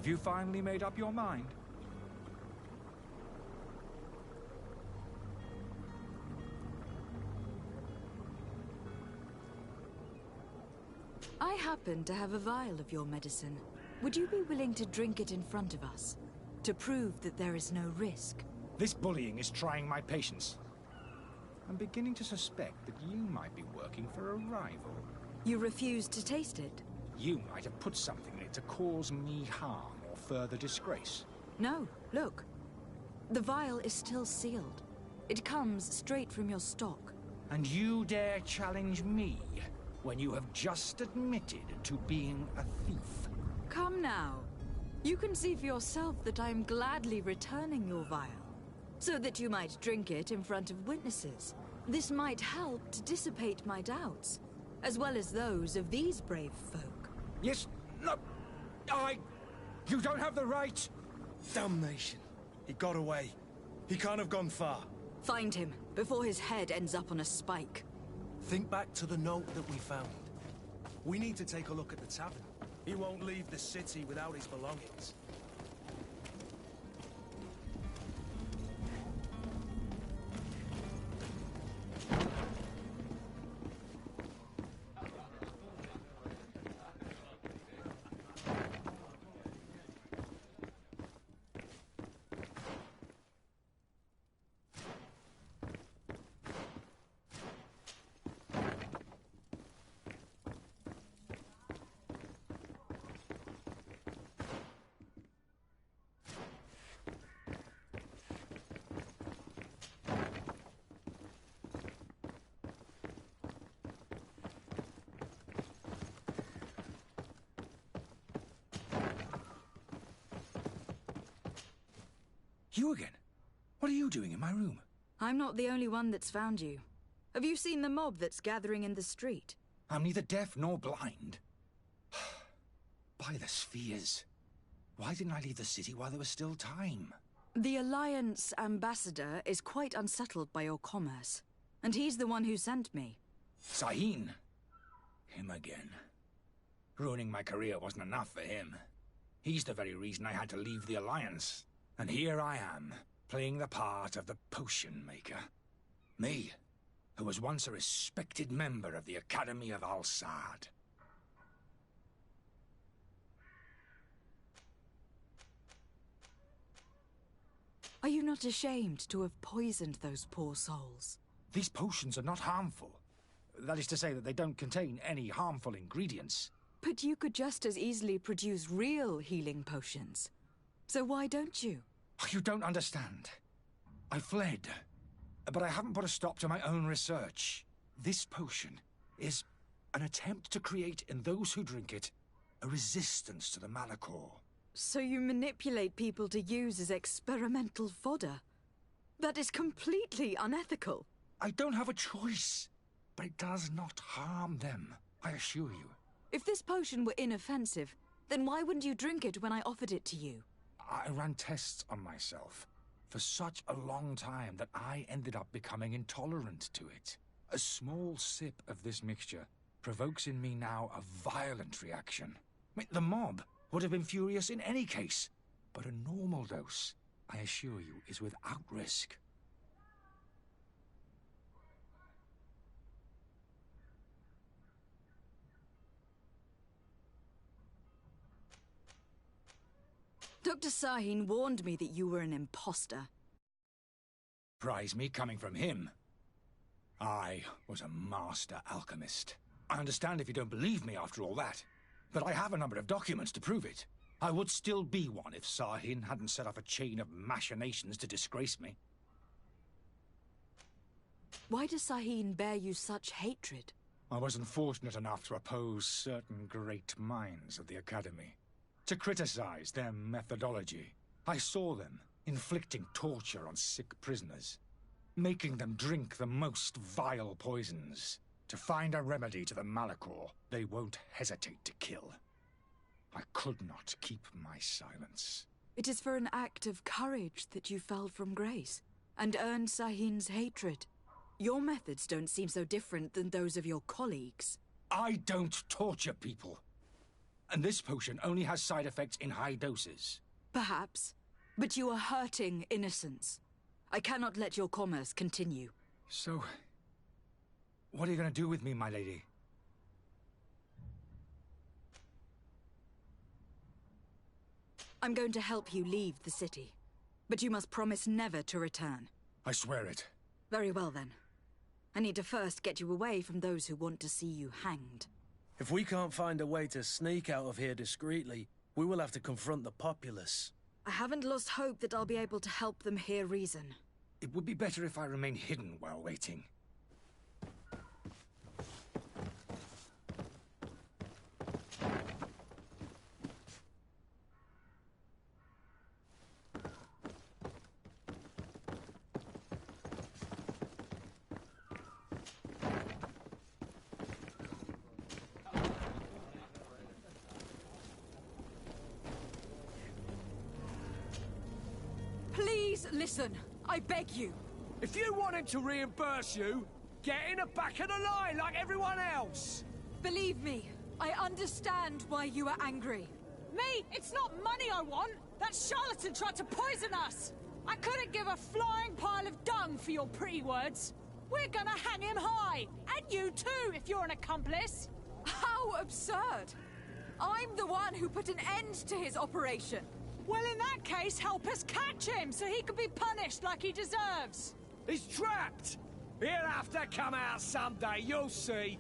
Have you finally made up your mind? I happen to have a vial of your medicine. Would you be willing to drink it in front of us? To prove that there is no risk? This bullying is trying my patience. I'm beginning to suspect that you might be working for a rival. You refuse to taste it? You might have put something in it to cause me harm or further disgrace. No, look. The vial is still sealed. It comes straight from your stock. And you dare challenge me when you have just admitted to being a thief? Come now. You can see for yourself that I am gladly returning your vial, so that you might drink it in front of witnesses. This might help to dissipate my doubts, as well as those of these brave folk. Yes, no, You don't have the right! Damnation. He got away. He can't have gone far. Find him, before his head ends up on a spike. Think back to the note that we found. We need to take a look at the tavern. He won't leave the city without his belongings. You again? What are you doing in my room? I'm not the only one that's found you. Have you seen the mob that's gathering in the street? I'm neither deaf nor blind. By the spheres. Why didn't I leave the city while there was still time? The Alliance ambassador is quite unsettled by your commerce, and he's the one who sent me. Sahin? Him again. Ruining my career wasn't enough for him. He's the very reason I had to leave the Alliance. And here I am, playing the part of the potion maker. Me, who was once a respected member of the Academy of Al-Saad. Are you not ashamed to have poisoned those poor souls? These potions are not harmful. That is to say that they don't contain any harmful ingredients. But you could just as easily produce real healing potions. So why don't you? You don't understand. I fled, but I haven't put a stop to my own research. This potion is an attempt to create in those who drink it a resistance to the Malachor. So you manipulate people to use as experimental fodder? That is completely unethical. I don't have a choice, but it does not harm them, I assure you. If this potion were inoffensive, then why wouldn't you drink it when I offered it to you? I ran tests on myself for such a long time that I ended up becoming intolerant to it. A small sip of this mixture provokes in me now a violent reaction. The mob would have been furious in any case, but a normal dose, I assure you, is without risk. Dr. Sahin warned me that you were an imposter. Prize me coming from him. I was a master alchemist. I understand if you don't believe me after all that, but I have a number of documents to prove it. I would still be one if Sahin hadn't set off a chain of machinations to disgrace me. Why does Sahin bear you such hatred? I wasn't fortunate enough to oppose certain great minds of the Academy. To criticize their methodology. I saw them inflicting torture on sick prisoners, making them drink the most vile poisons. To find a remedy to the Malachor, they won't hesitate to kill. I could not keep my silence. It is for an act of courage that you fell from grace, and earned Sahin's hatred. Your methods don't seem so different than those of your colleagues. I don't torture people. And this potion only has side effects in high doses. Perhaps. But you are hurting innocents. I cannot let your commerce continue. So, what are you going to do with me, my lady? I'm going to help you leave the city. But you must promise never to return. I swear it. Very well, then. I need to first get you away from those who want to see you hanged. If we can't find a way to sneak out of here discreetly, we will have to confront the populace. I haven't lost hope that I'll be able to help them hear reason. It would be better if I remain hidden while waiting. Please listen. I beg you. If you want him to reimburse you, get in the back of the line like everyone else. Believe me, I understand why you are angry. Me? It's not money I want. That charlatan tried to poison us. I couldn't give a flying pile of dung for your pretty words. We're gonna hang him high. And you too, if you're an accomplice. How absurd. I'm the one who put an end to his operation. Well, in that case, help us catch him so he can be punished like he deserves. He's trapped. He'll have to come out someday, you'll see.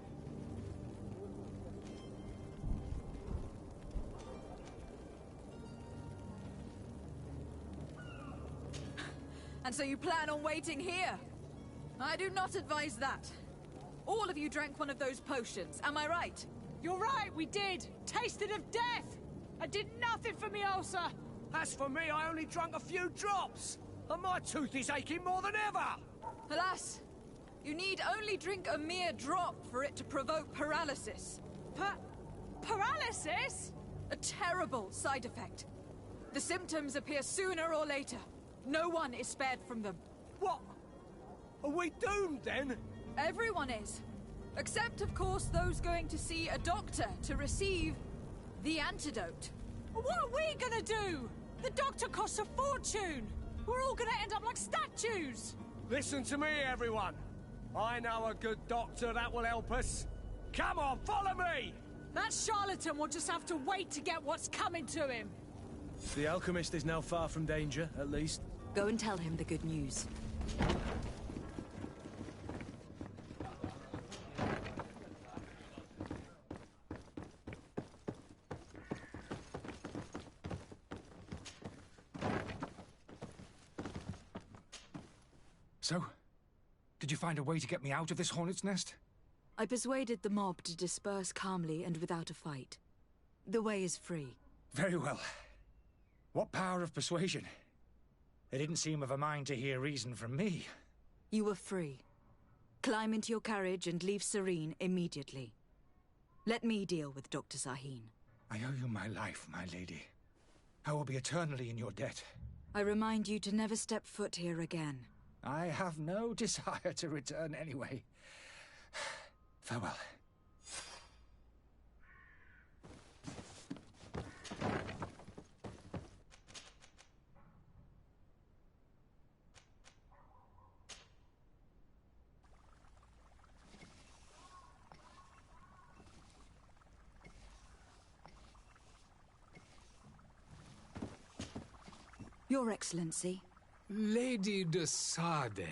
And so you plan on waiting here? I do not advise that. All of you drank one of those potions, am I right? You're right, we did. Tasted of death. I did nothing for me ulcer. As for me, I only drank a few drops. And my tooth is aching more than ever. Alas, you need only drink a mere drop for it to provoke paralysis. Paralysis? A terrible side effect. The symptoms appear sooner or later. No one is spared from them. What? Are we doomed then? Everyone is. Except, of course, those going to see a doctor to receive the antidote. What are we gonna do? The doctor costs a fortune. We're all gonna end up like statues. Listen to me, everyone. I know a good doctor that will help us. Come on, follow me! That charlatan will just have to wait to get what's coming to him. The alchemist is now far from danger, at least. Go and tell him the good news. So, did you find a way to get me out of this hornet's nest? I persuaded the mob to disperse calmly and without a fight. The way is free. Very well. What power of persuasion? They didn't seem of a mind to hear reason from me. You were free. Climb into your carriage and leave Serene immediately. Let me deal with Dr. Sahin. I owe you my life, my lady. I will be eternally in your debt. I remind you to never step foot here again. I have no desire to return anyway. Farewell. Your Excellency. Lady de Sade.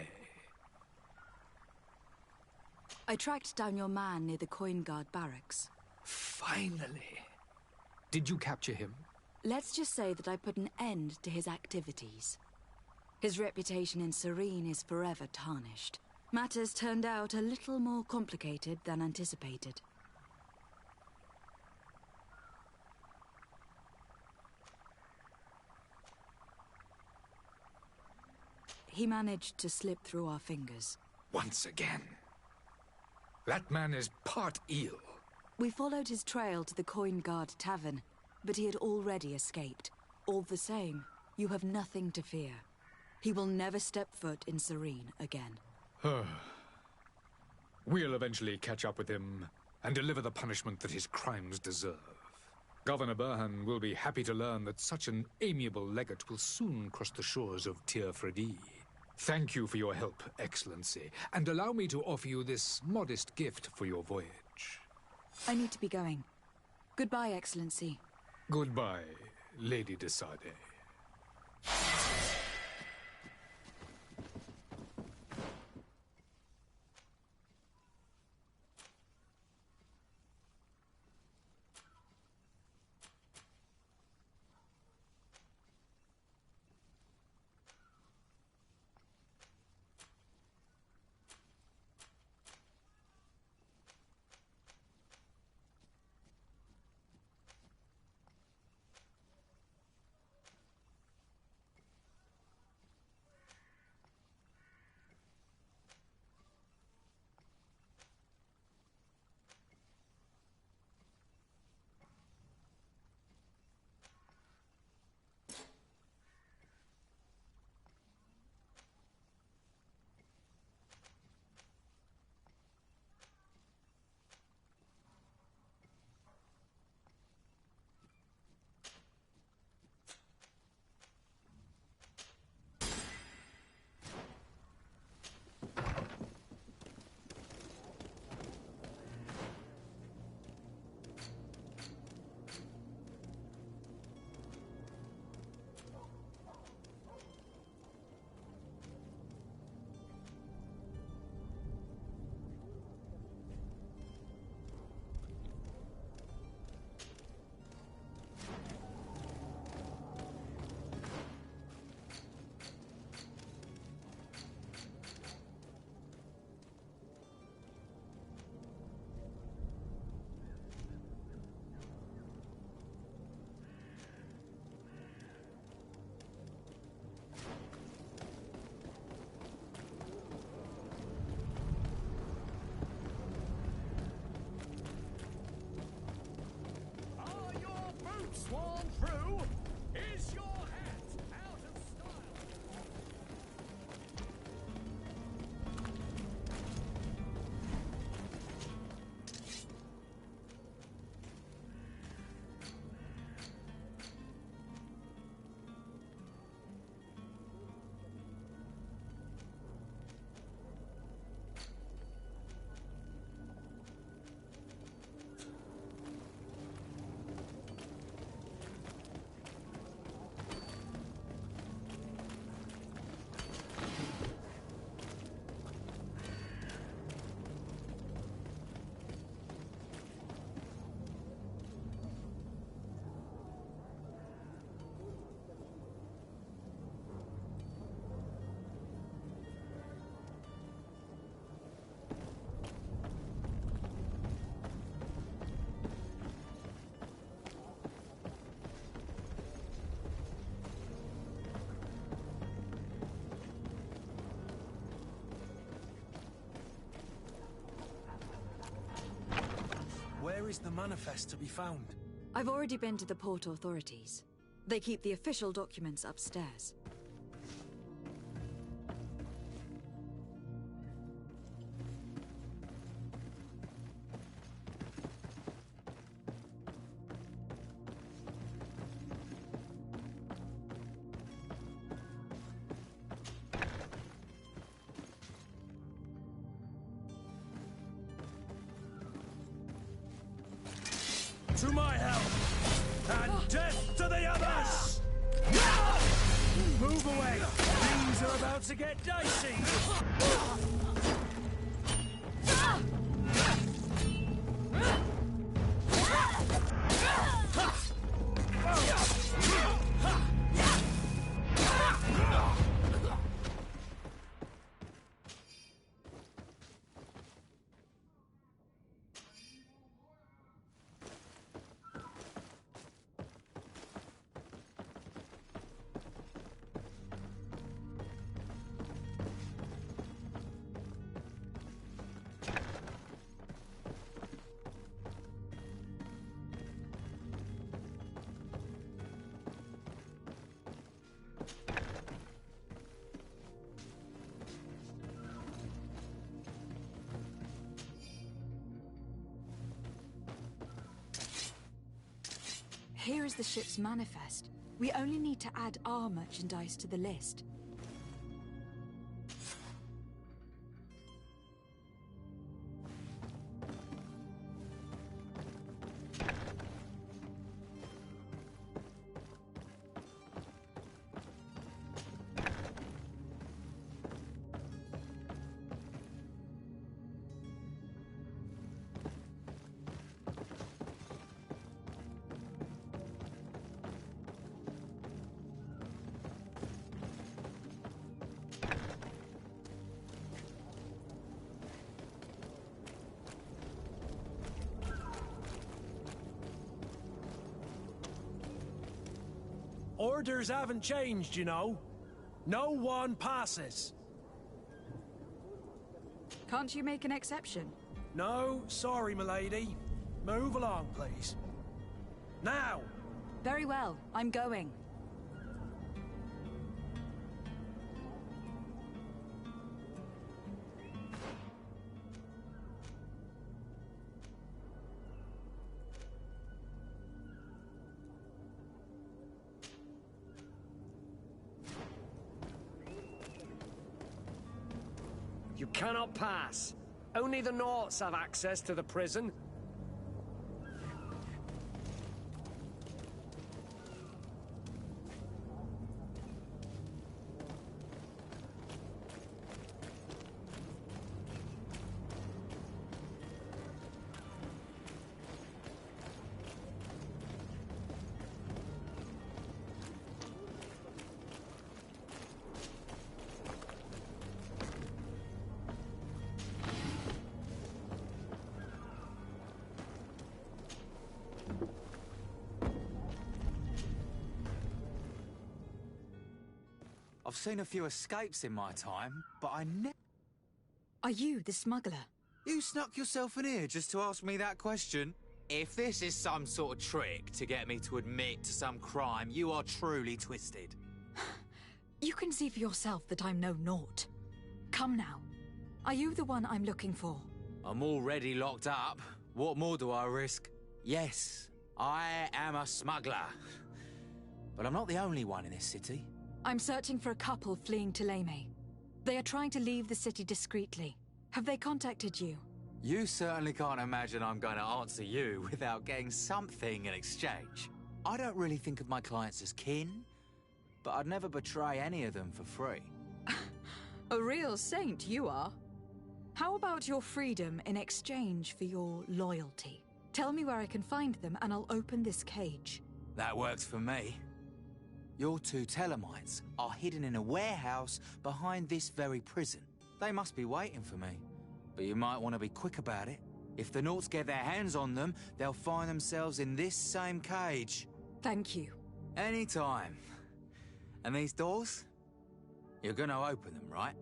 I tracked down your man near the Coin Guard barracks. Finally. Did you capture him? Let's just say that I put an end to his activities. His reputation in Serene is forever tarnished. Matters turned out a little more complicated than anticipated. He managed to slip through our fingers. Once again. That man is part eel. We followed his trail to the Coin Guard Tavern, but he had already escaped. All the same, you have nothing to fear. He will never step foot in Serene again. We'll eventually catch up with him and deliver the punishment that his crimes deserve. Governor Burhan will be happy to learn that such an amiable legate will soon cross the shores of Tir Fredi. Thank you for your help, Excellency, and allow me to offer you this modest gift for your voyage. I need to be going. Goodbye, Excellency. Goodbye, Lady de Sade. Sworn through? Is your hat out of style? Where is the manifest to be found? I've already been to the port authorities. They keep the official documents upstairs. To my help! And death to the others! Move away! Things are about to get dicey! Here is the ship's manifest. We only need to add our merchandise to the list. Orders haven't changed, you know. No one passes. Can't you make an exception? No, sorry, milady. Move along, please. Now! Very well, I'm going. You cannot pass. Only the Naughts have access to the prison. I've seen a few escapes in my time, but I never... Are you the smuggler? You snuck yourself in here just to ask me that question? If this is some sort of trick to get me to admit to some crime, you are truly twisted. You can see for yourself that I'm no naught. Come now. Are you the one I'm looking for? I'm already locked up. What more do I risk? Yes, I am a smuggler. But I'm not the only one in this city. I'm searching for a couple fleeing to Leme. They are trying to leave the city discreetly. Have they contacted you? You certainly can't imagine I'm going to answer you without getting something in exchange. I don't really think of my clients as kin, but I'd never betray any of them for free. A real saint you are. How about your freedom in exchange for your loyalty? Tell me where I can find them and I'll open this cage. That works for me. Your two Telemites are hidden in a warehouse behind this very prison. They must be waiting for me. But you might want to be quick about it. If the Naughts get their hands on them, they'll find themselves in this same cage. Thank you. Anytime. And these doors? You're gonna open them, right?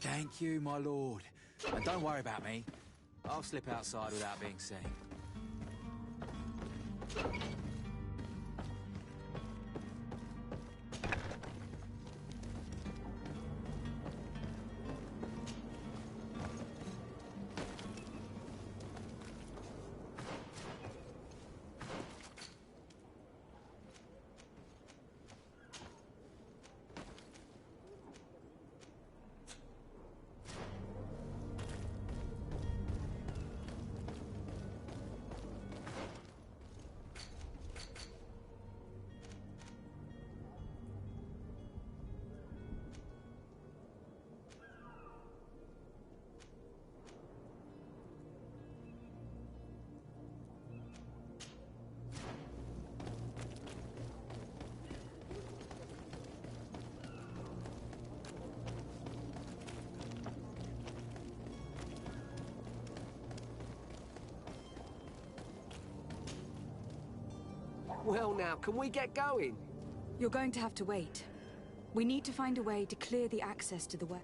Thank you, my lord. And don't worry about me. I'll slip outside without being seen. Well now, can we get going? You're going to have to wait. We need to find a way to clear the access to the web.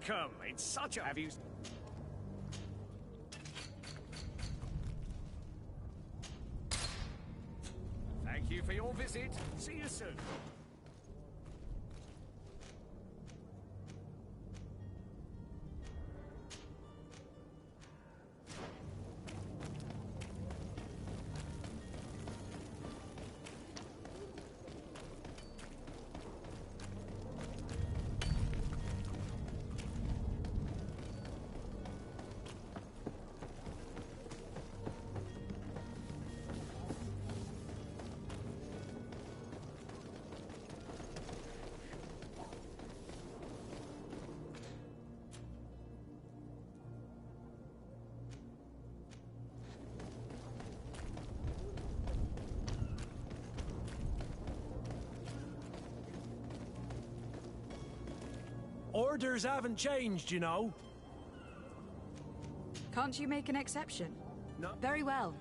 Welcome! It's such a... Have you... Thank you for your visit. See you soon. Orders haven't changed, you know. Can't you make an exception? No. Very well.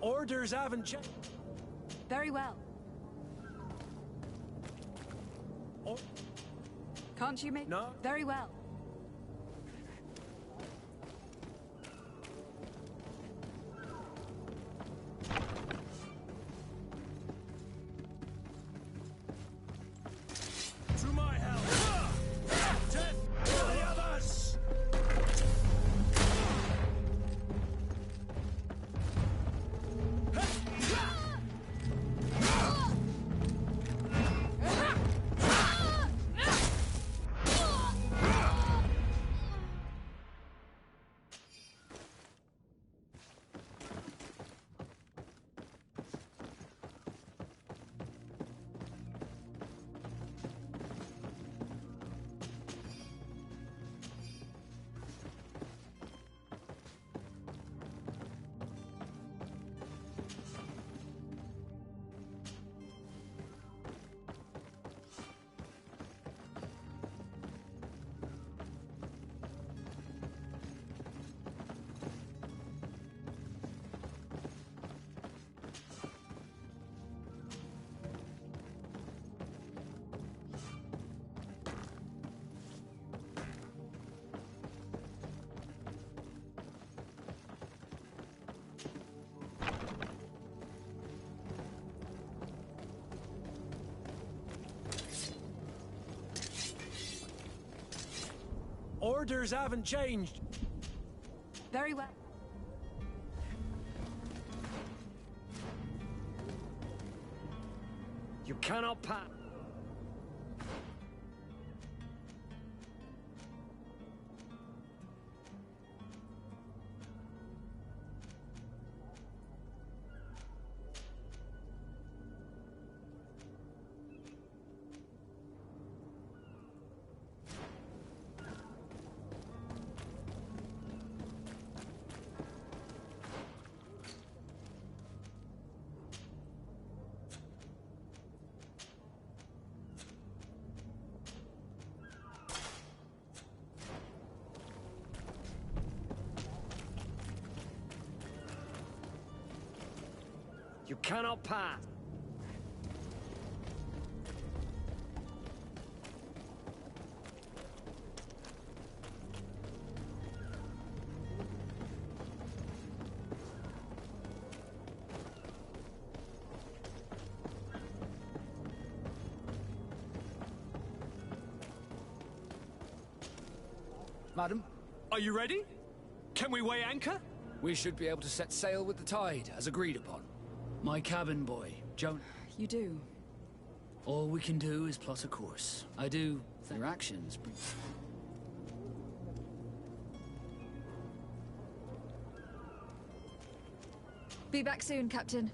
Orders haven't changed. Very well. Can't you make... No. Very well. To my help! Death to the others! Orders haven't changed. Very well. You cannot pass. You cannot pass. Madam? Are you ready? Can we weigh anchor? We should be able to set sail with the tide, as agreed upon. My cabin boy, Joan. You do? All we can do is plot a course. I do... Their actions bring... Be back soon, Captain.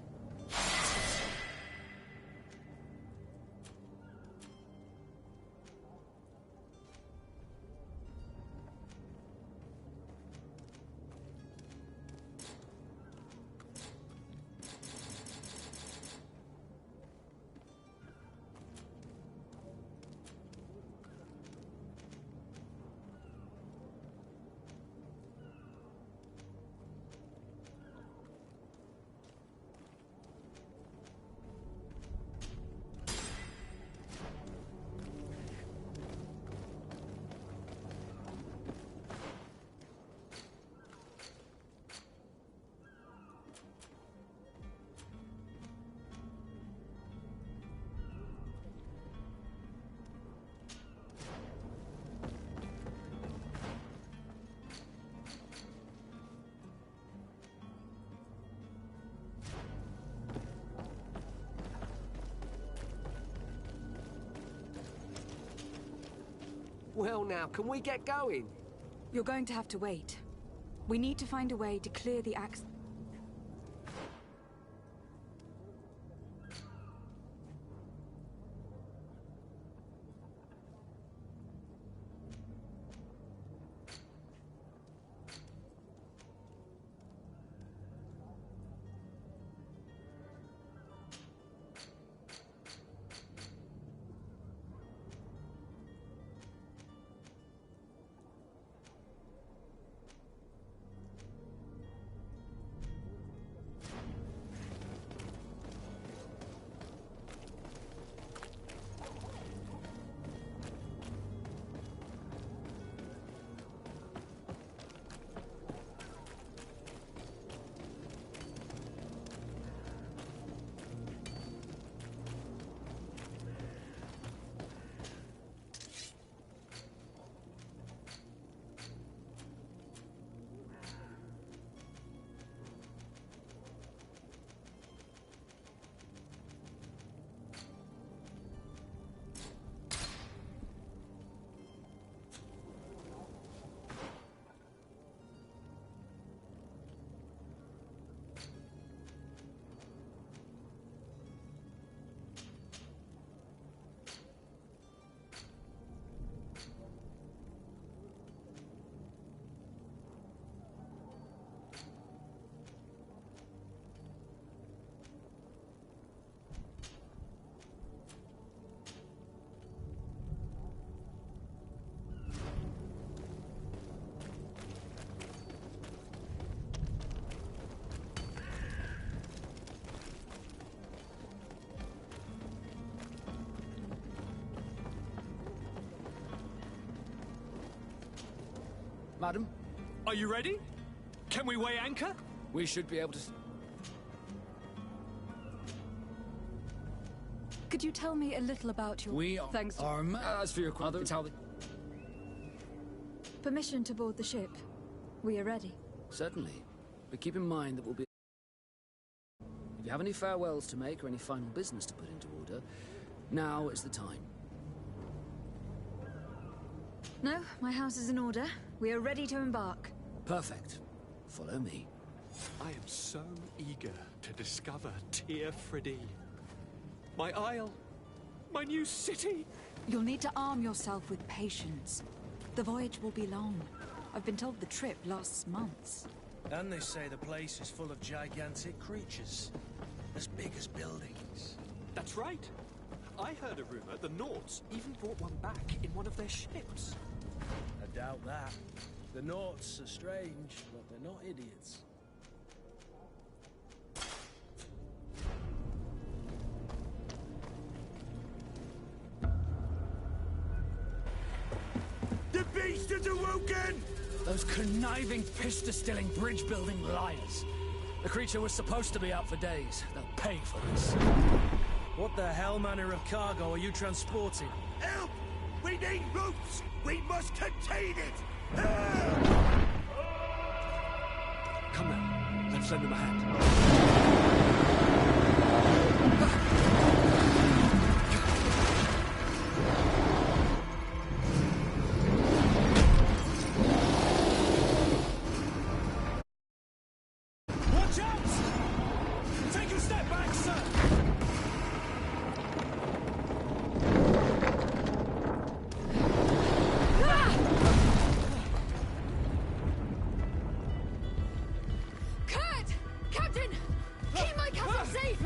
Well now, can we get going? You're going to have to wait. We need to find a way to clear the access. Madam? Are you ready? Can we weigh anchor? We should be able to... Could you tell me a little about your... We are... Thanks. As for your... It's how they... Permission to board the ship. We are ready. Certainly. But keep in mind that we'll be... If you have any farewells to make or any final business to put into order, now is the time. No, my house is in order. We are ready to embark. Perfect. Follow me. I am so eager to discover Tir Fridee. My isle. My new city. You'll need to arm yourself with patience. The voyage will be long. I've been told the trip lasts months. And they say the place is full of gigantic creatures. As big as buildings. That's right. I heard a rumor the Nauts even brought one back in one of their ships. I doubt that. The Nauts are strange, but they're not idiots. The beast is awoken! Those conniving, piss-distilling, bridge-building liars. The creature was supposed to be out for days. They'll pay for this. What the hell manner of cargo are you transporting? Help! We need ropes! We must contain it! Come now. Let's lend them a hand. Watch out! Take a step back, sir! Kurt! Captain! Keep my castle safe!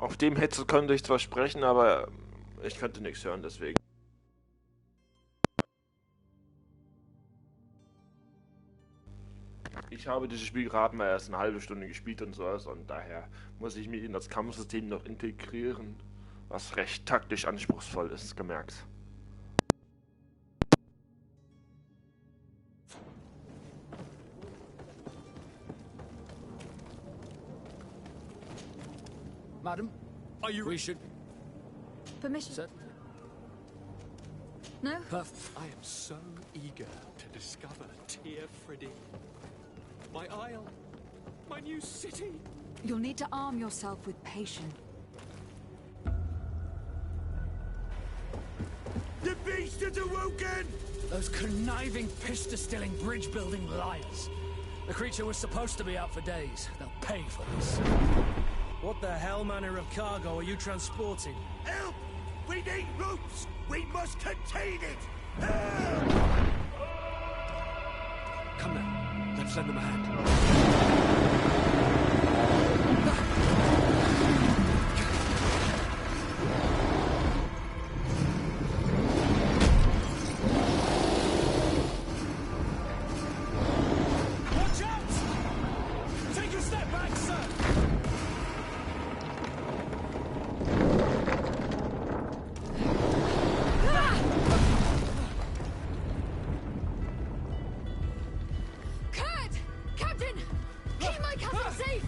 Auf dem Headset konnte ich zwar sprechen, aber ich konnte nichts hören, deswegen. Ich habe dieses Spiel gerade mal erst eine halbe Stunde gespielt und sowas und daher muss ich mich in das Kampfsystem noch integrieren, was recht taktisch anspruchsvoll ist, gemerkt. Madam, are you... We should... Permission. Certainly. No? I am so eager to discover Tir Friddy. My isle, my new city. You'll need to arm yourself with patience. The beast is awoken! Those conniving, piss-distilling, bridge-building liars. The creature was supposed to be out for days. They'll pay for this. What the hell manner of cargo are you transporting? Help! We need ropes! We must contain it! Help! Come now, let's lend them a hand. Watch out! Take a step back, sir! Kurt! Captain! Keep my cousin safe!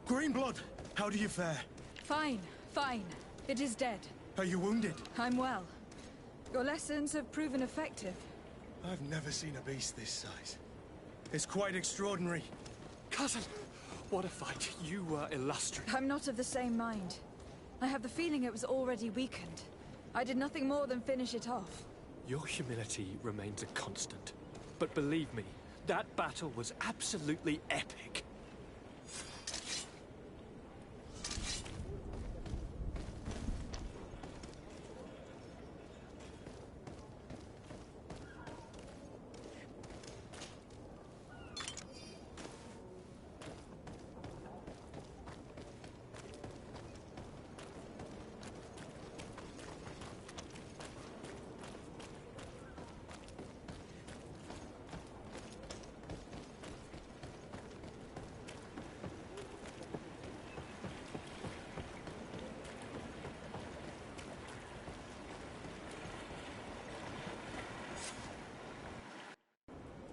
Greenblood, how do you fare? Fine, fine. It is dead. Are you wounded? I'm well. Your lessons have proven effective. I've never seen a beast this size. It's quite extraordinary. Cousin, what a fight. You were illustrious. I'm not of the same mind. I have the feeling it was already weakened. I did nothing more than finish it off. Your humility remains a constant. But believe me, that battle was absolutely epic.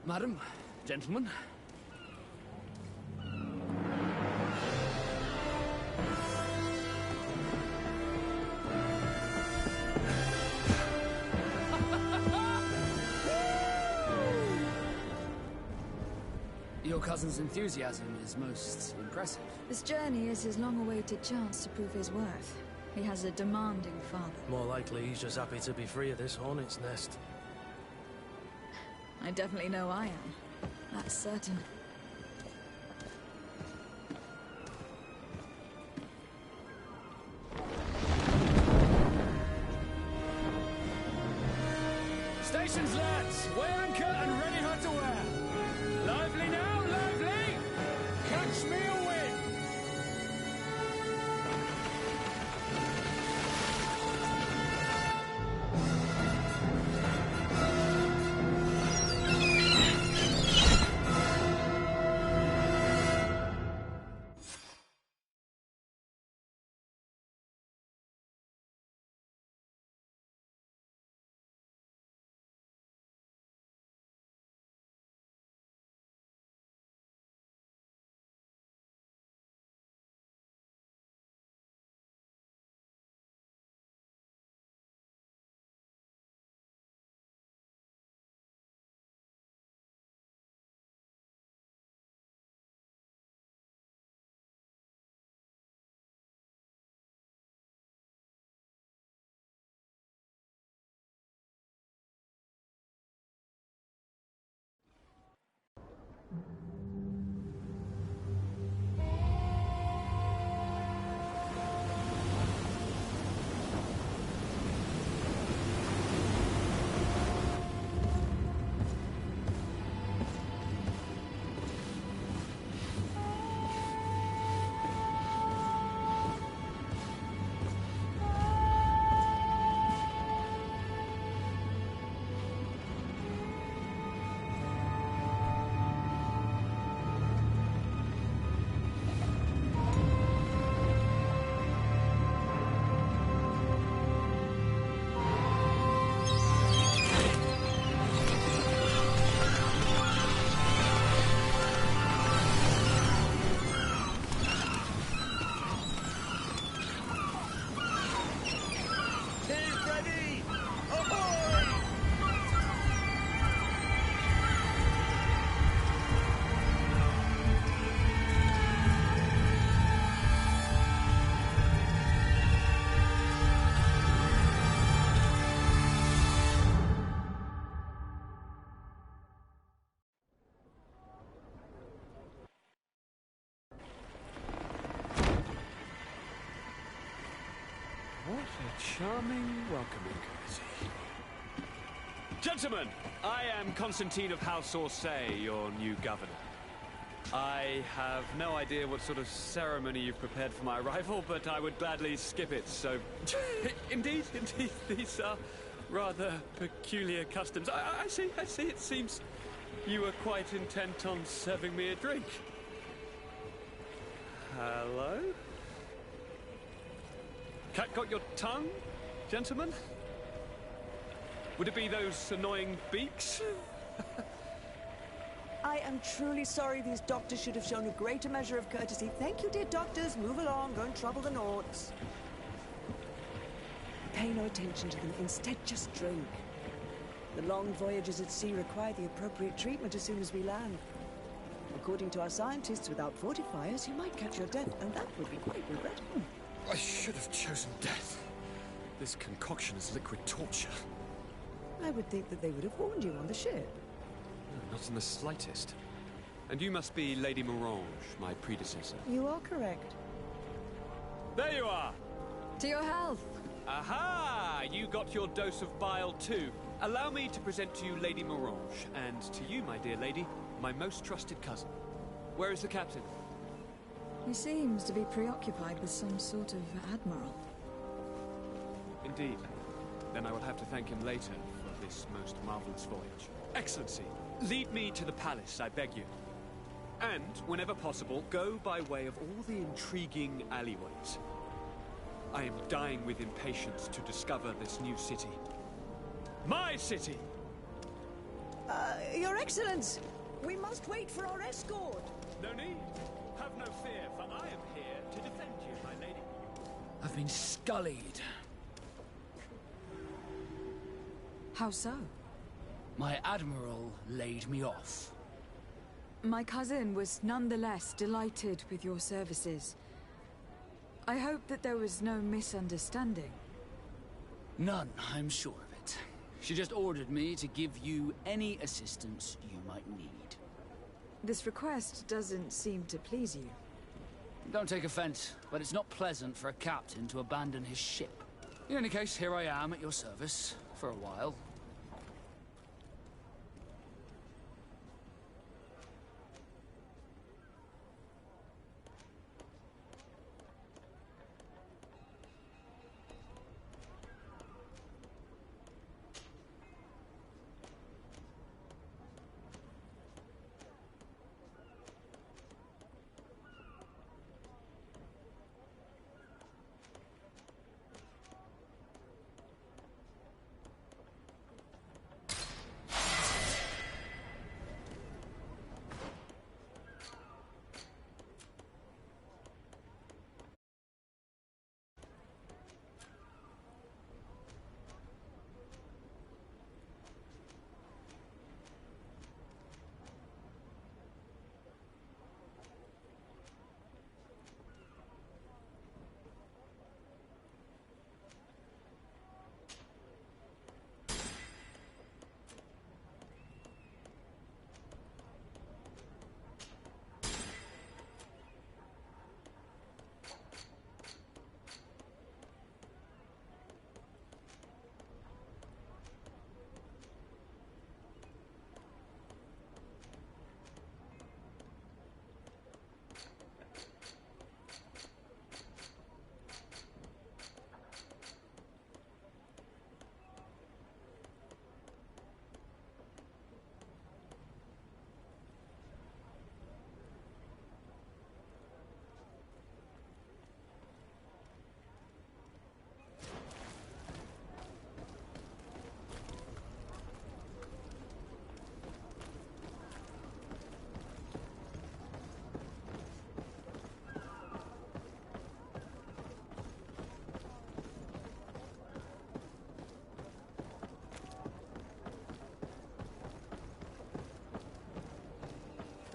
Madam, gentlemen. Your cousin's enthusiasm is most impressive. This journey is his long-awaited chance to prove his worth. He has a demanding father. More likely he's just happy to be free of this hornet's nest. I definitely know I am. That's certain. Stations, lads! Weigh anchor and ready hard to wear. Lively now, lively! Catch me a wind! What a charming welcoming courtesy. Gentlemen, I am Constantine of House Orsay, your new governor. I have no idea what sort of ceremony you've prepared for my arrival, but I would gladly skip it, so... Indeed, these are rather peculiar customs. I see, it seems you were quite intent on serving me a drink. Hello? Cat got your tongue, gentlemen? Would it be those annoying beaks? I am truly sorry. These doctors should have shown a greater measure of courtesy. Thank you, dear doctors. Move along. Don't trouble the Nords. Pay no attention to them. Instead, just drink. The long voyages at sea require the appropriate treatment as soon as we land. According to our scientists, without fortifiers, you might catch your death, and that would be quite regrettable. I should have chosen death. This concoction is liquid torture. I would think that they would have warned you on the ship. No, not in the slightest. And you must be Lady Morange, my predecessor. You are correct. There you are! To your health. Aha! You got your dose of bile too. Allow me to present to you Lady Morange, and to you, my dear lady, my most trusted cousin. Where is the captain? He seems to be preoccupied with some sort of admiral. Indeed. Then I will have to thank him later for this most marvelous voyage. Excellency, lead me to the palace, I beg you. And, whenever possible, go by way of all the intriguing alleyways. I am dying with impatience to discover this new city. My city! Your Excellence! We must wait for our escort! No need. Have no fear, for I am here to defend you, my lady. I've been scullied. How so? My admiral laid me off. My cousin was nonetheless delighted with your services. I hope that there was no misunderstanding. None, I'm sure of it. She just ordered me to give you any assistance you might need. This request doesn't seem to please you. Don't take offense, but it's not pleasant for a captain to abandon his ship. In any case, here I am at your service, for a while.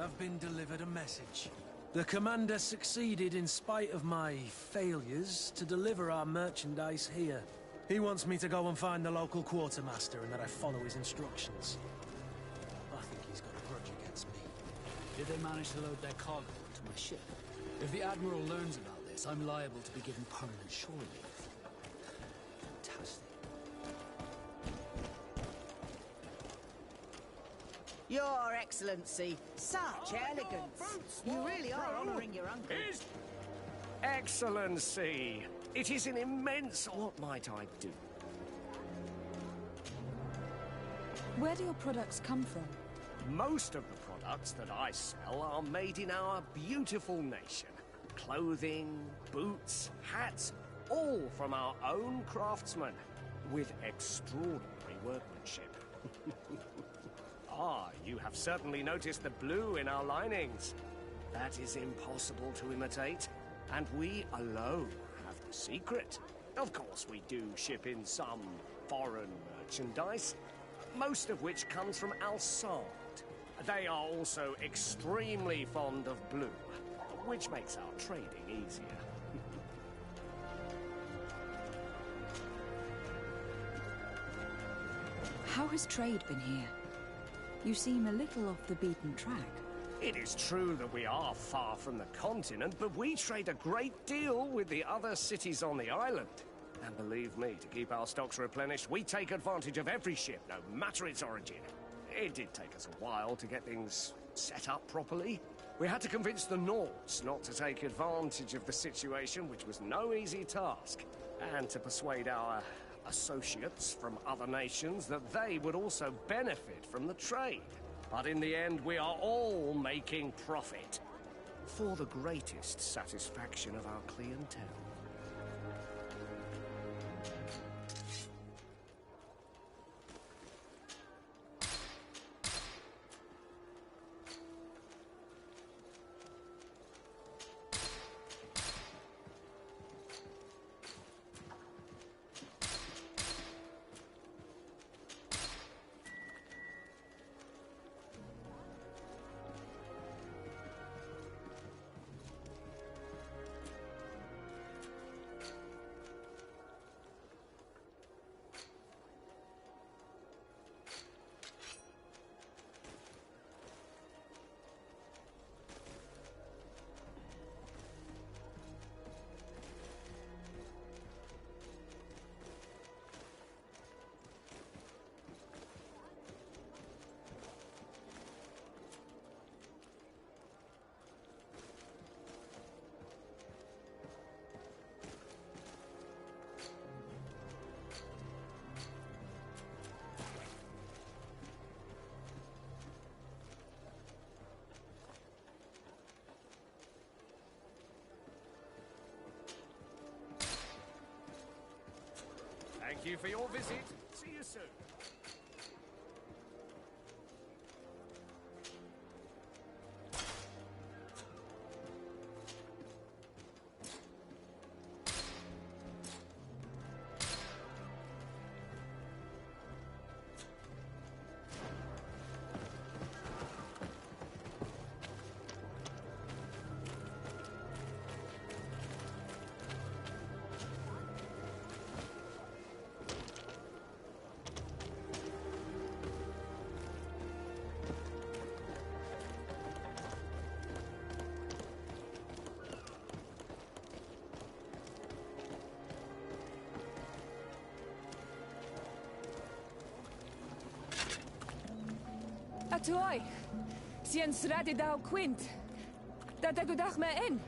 I've been delivered a message. The commander succeeded, in spite of my failures, to deliver our merchandise here. He wants me to go and find the local quartermaster and that I follow his instructions. I think he's got a grudge against me. Did they manage to load their cargo onto my ship? If the Admiral learns about this, I'm liable to be given permanent shore leave. Fantastic. Your Excellency, such elegance. You really are honouring your uncle. Excellency, it is an immense... What might I do? Where do your products come from? Most of the products that I sell are made in our beautiful nation. Clothing, boots, hats, all from our own craftsmen, with extraordinary workmanship. Ah, you have certainly noticed the blue in our linings. That is impossible to imitate, and we alone have the secret. Of course, we do ship in some foreign merchandise, most of which comes from Alsand. They are also extremely fond of blue, which makes our trading easier. How has trade been here? You seem a little off the beaten track. It is true that we are far from the continent, but we trade a great deal with the other cities on the island. And believe me, to keep our stocks replenished, we take advantage of every ship, no matter its origin. It did take us a while to get things set up properly. We had to convince the Nords not to take advantage of the situation, which was no easy task, and to persuade our associates from other nations that they would also benefit from the trade. But in the end, we are all making profit, for the greatest satisfaction of our clientele. you for your visit. See you soon. Atoy, sien sradi dau quint. Dadagudach me in.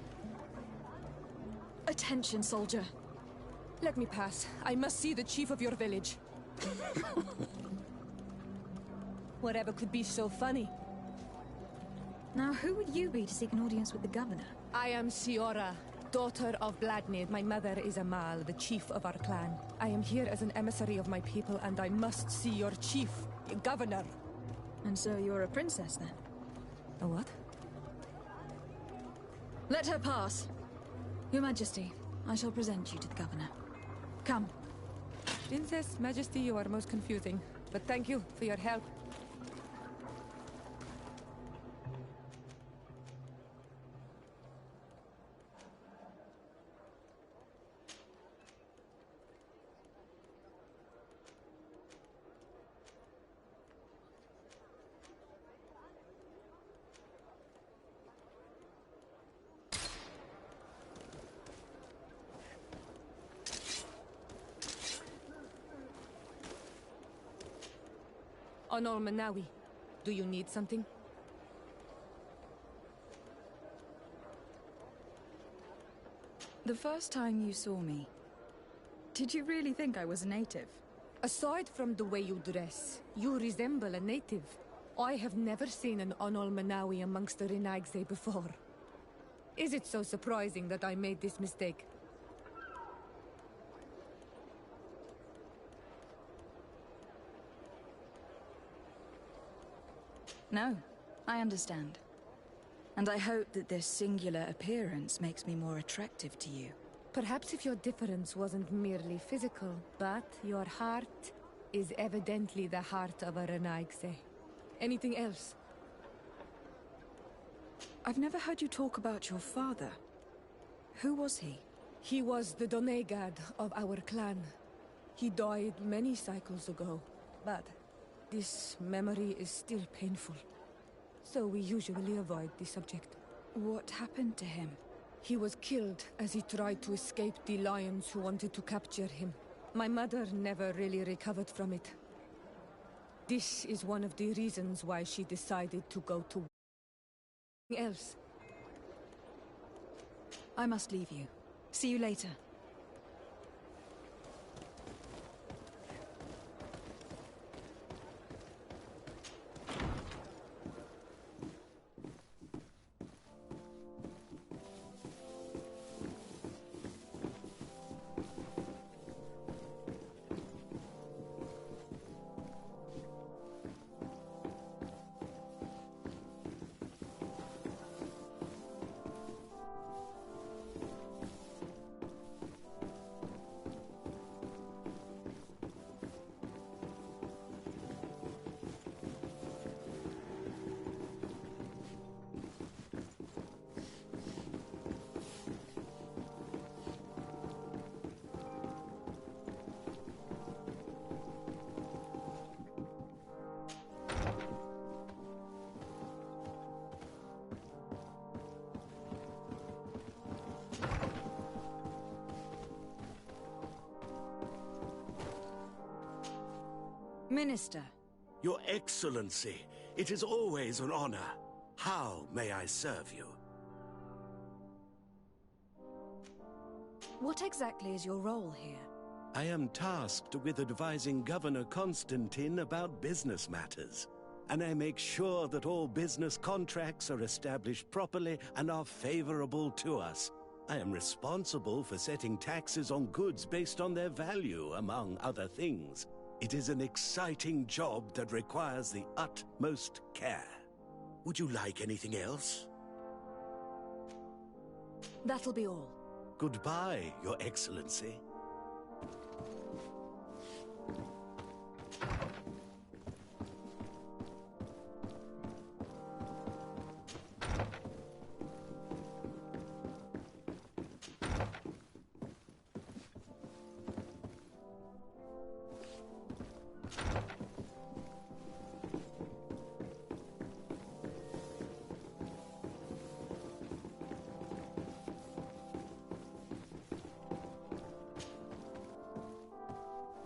Attention, soldier. Let me pass. I must see the chief of your village. Whatever could be so funny. Now, who would you be to seek an audience with the governor? I am Siora, daughter of Bladnid. My mother is Amal, the chief of our clan. I am here as an emissary of my people, and I must see your chief, your governor. And so you're a princess, then? A what? Let her pass. Your Majesty, I shall present you to the governor. Come. Princess, Majesty, you are most confusing. But thank you for your help. Honor Manawi, do you need something? The first time you saw me, did you really think I was a native? Aside from the way you dress, you resemble a native. I have never seen an Onol Manawi amongst the Renaigse before. Is it so surprising that I made this mistake? No, I understand. And I hope that this singular appearance makes me more attractive to you. Perhaps if your difference wasn't merely physical, but your heart is evidently the heart of a Renaigse. Anything else? I've never heard you talk about your father. Who was he? He was the Donegad of our clan. He died many cycles ago, but this memory is still painful. So we usually avoid the subject. What happened to him? He was killed as he tried to escape the lions who wanted to capture him. My mother never really recovered from it. This is one of the reasons why she decided to go to... else. I must leave you. See you later. Minister. Your Excellency, it is always an honor. How may I serve you? What exactly is your role here? I am tasked with advising Governor Constantine about business matters, and I make sure that all business contracts are established properly and are favorable to us. I am responsible for setting taxes on goods based on their value, among other things. It is an exciting job that requires the utmost care. Would you like anything else? That'll be all. Goodbye, Your Excellency.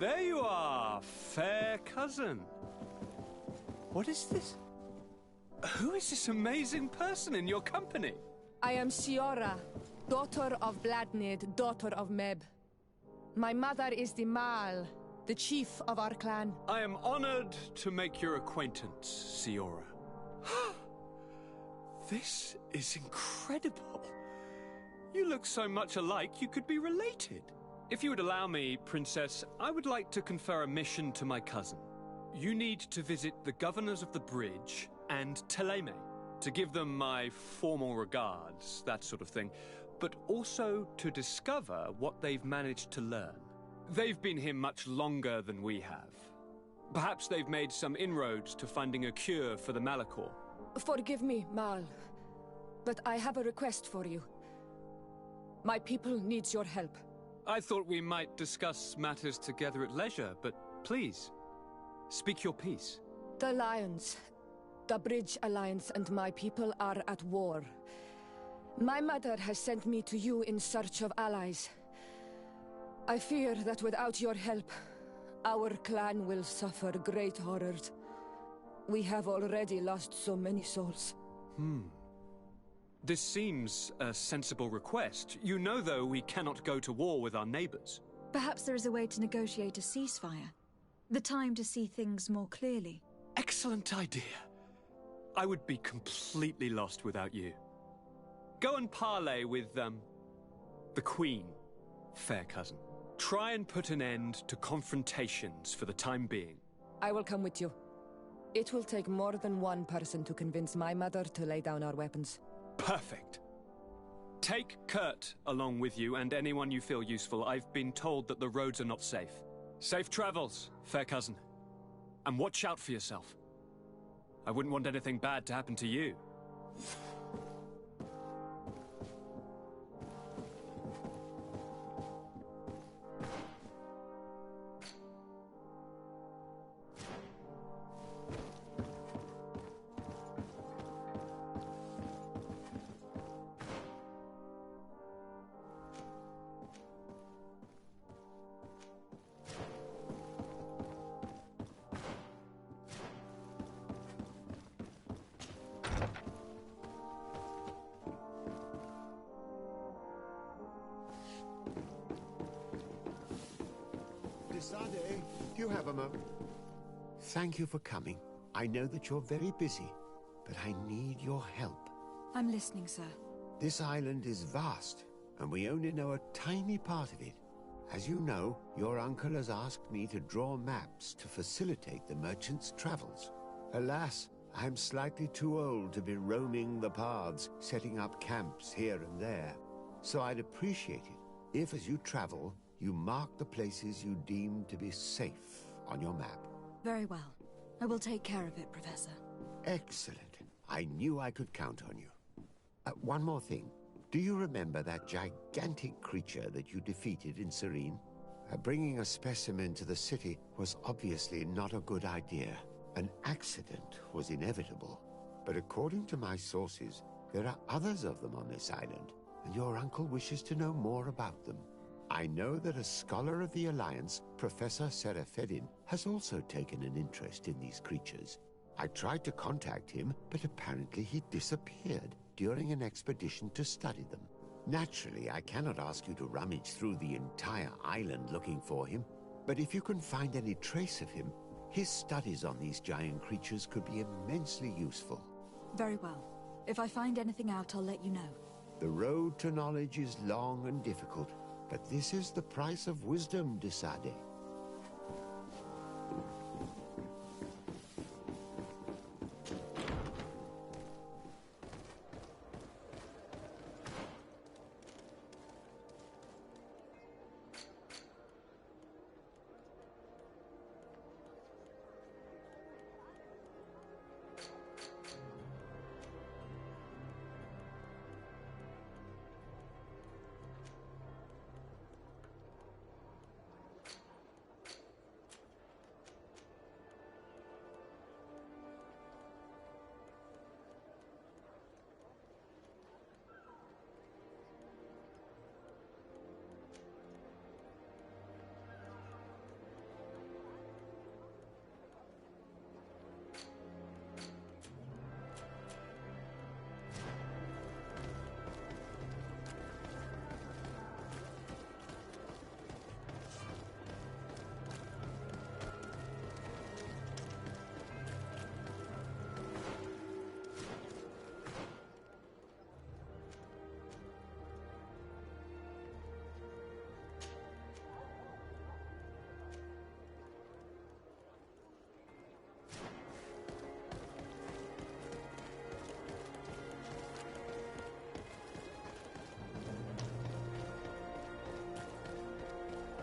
There you are, fair cousin. What is this? Who is this amazing person in your company? I am Siora, daughter of Vladnid, daughter of Meb. My mother is the Mal, the chief of our clan. I am honored to make your acquaintance, Siora. This is incredible. You look so much alike you could be related. If you would allow me, Princess, I would like to confer a mission to my cousin. You need to visit the governors of the bridge and Teleme to give them my formal regards, that sort of thing, but also to discover what they've managed to learn. They've been here much longer than we have. Perhaps they've made some inroads to finding a cure for the Malachor. Forgive me, Mal, but I have a request for you. My people needs your help. I thought we might discuss matters together at leisure, but please, speak your piece. The Lions, the Bridge Alliance and my people are at war. My mother has sent me to you in search of allies. I fear that without your help, our clan will suffer great horrors. We have already lost so many souls. This seems a sensible request. You know, though, we cannot go to war with our neighbors. Perhaps there is a way to negotiate a ceasefire. The time to see things more clearly. Excellent idea. I would be completely lost without you. Go and parley with, the Queen, fair cousin. Try and put an end to confrontations for the time being. I will come with you. It will take more than one person to convince my mother to lay down our weapons. Perfect. Take Kurt along with you and anyone you feel useful. I've been told that the roads are not safe. Safe travels, fair cousin. And watch out for yourself. I wouldn't want anything bad to happen to you. Desade, do you have a moment? Thank you for coming. I know that you're very busy, but I need your help. I'm listening, sir. This island is vast, and we only know a tiny part of it. As you know, your uncle has asked me to draw maps to facilitate the merchants' travels. Alas, I'm slightly too old to be roaming the paths, setting up camps here and there. So I'd appreciate it if, as you travel, you mark the places you deem to be safe on your map. Very well. I will take care of it, Professor. Excellent. I knew I could count on you. One more thing. Do you remember that gigantic creature that you defeated in Serene? Bringing a specimen to the city was obviously not a good idea. An accident was inevitable. But according to my sources, there are others of them on this island, and your uncle wishes to know more about them. I know that a scholar of the Alliance, Professor Serafedin, has also taken an interest in these creatures. I tried to contact him, but apparently he disappeared during an expedition to study them. Naturally, I cannot ask you to rummage through the entire island looking for him, but if you can find any trace of him, his studies on these giant creatures could be immensely useful. Very well. If I find anything out, I'll let you know. The road to knowledge is long and difficult, but this is the price of wisdom, de Sade.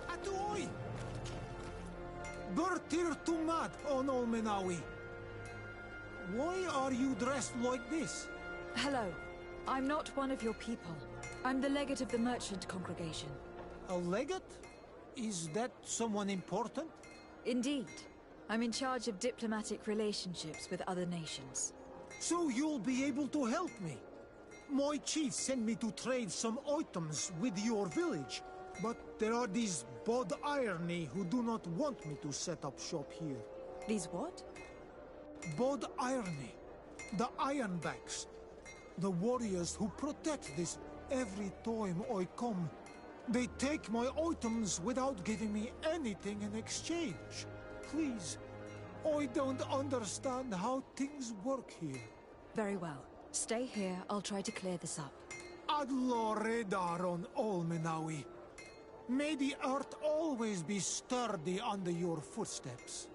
Atuoi! Bertir Tumad on Olmenawi. Why are you dressed like this? Hello. I'm not one of your people. I'm the legate of the merchant congregation. A legate? Is that someone important? Indeed. I'm in charge of diplomatic relationships with other nations. So you'll be able to help me. My chief sent me to trade some items with your village, but there are these Bod Irony who do not want me to set up shop here. These what? Bod Irony. The Ironbacks. The warriors who protect this every time I come. They take my items without giving me anything in exchange. Please, I don't understand how things work here. Very well. Stay here, I'll try to clear this up. Adlo Redar on Olmenawi. May the earth always be sturdy under your footsteps.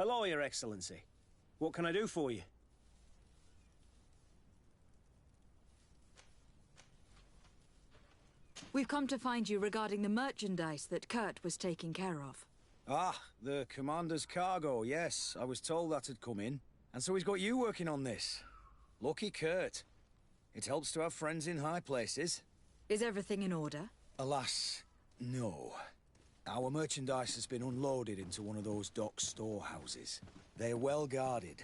Hello, Your Excellency. What can I do for you? We've come to find you regarding the merchandise that Kurt was taking care of. Ah, the commander's cargo, yes. I was told that had come in. And so he's got you working on this. Lucky Kurt. It helps to have friends in high places. Is everything in order? Alas, no. Our merchandise has been unloaded into one of those dock storehouses. They're well guarded.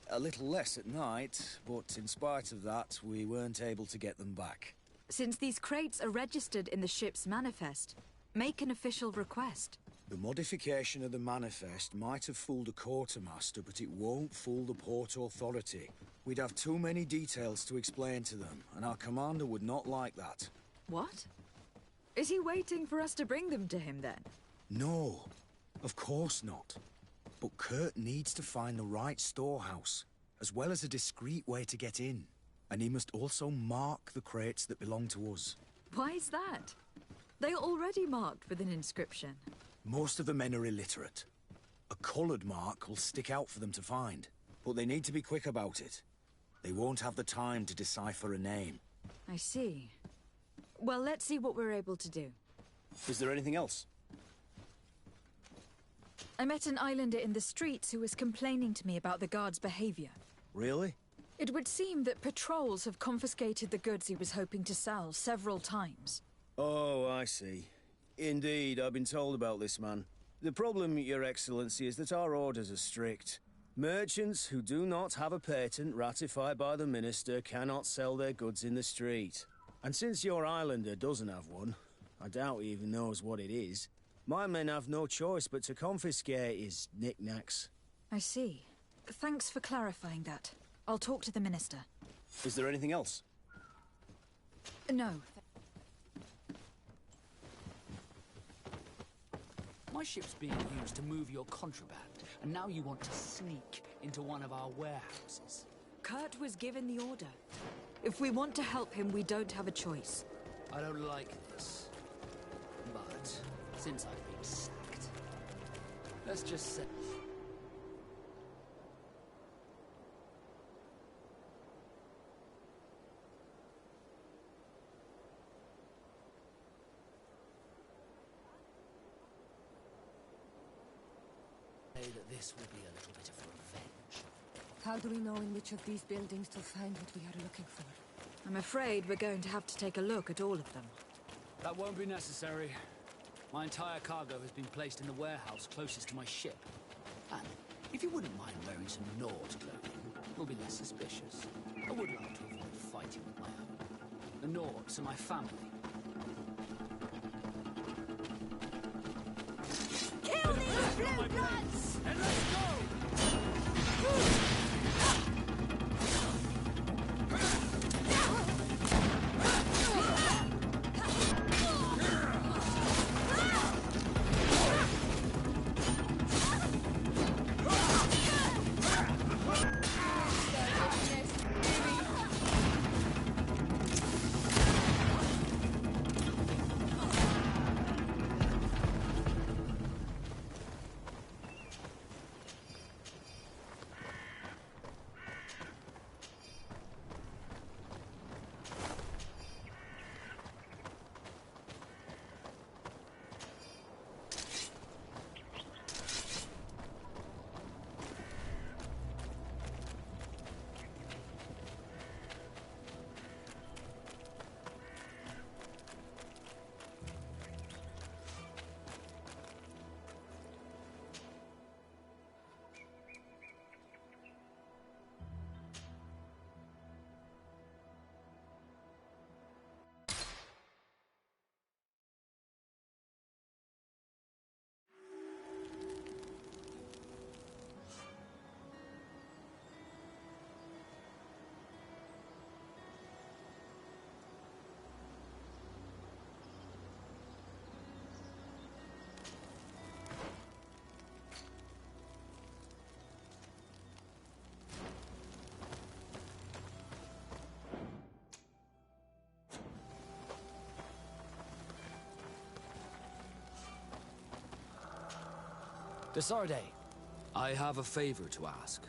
A little less at night, but in spite of that, we weren't able to get them back. Since these crates are registered in the ship's manifest, make an official request. The modification of the manifest might have fooled a quartermaster, but it won't fool the Port Authority. We'd have too many details to explain to them, and our commander would not like that. What? Is he waiting for us to bring them to him, then? No, of course not. But Kurt needs to find the right storehouse, as well as a discreet way to get in. And he must also mark the crates that belong to us. Why is that? They are already marked with an inscription. Most of the men are illiterate. A coloured mark will stick out for them to find, but they need to be quick about it. They won't have the time to decipher a name. I see. Well, let's see what we're able to do. Is there anything else? I met an islander in the streets who was complaining to me about the guard's behavior. Really? It would seem that patrols have confiscated the goods he was hoping to sell several times. Oh, I see. Indeed, I've been told about this man. The problem, Your Excellency, is that our orders are strict. Merchants who do not have a patent ratified by the minister cannot sell their goods in the street. And since your islander doesn't have one, I doubt he even knows what it is, my men have no choice but to confiscate his knickknacks. I see. Thanks for clarifying that. I'll talk to the minister. Is there anything else? No. My ship's being used to move your contraband, and now you want to sneak into one of our warehouses. Kurt was given the order. If we want to help him, we don't have a choice. I don't like this. But since I've been sacked, let's just say... that this will be a little bit of revenge. How do we know in which of these buildings to find what we are looking for? I'm afraid we're going to have to take a look at all of them. That won't be necessary. My entire cargo has been placed in the warehouse closest to my ship. And if you wouldn't mind wearing some Nord clothing, we'll be less suspicious. I would like to avoid fighting with my own. The Nords are my family. Kill these blue bloods! And let's go! Desarde, I have a favor to ask.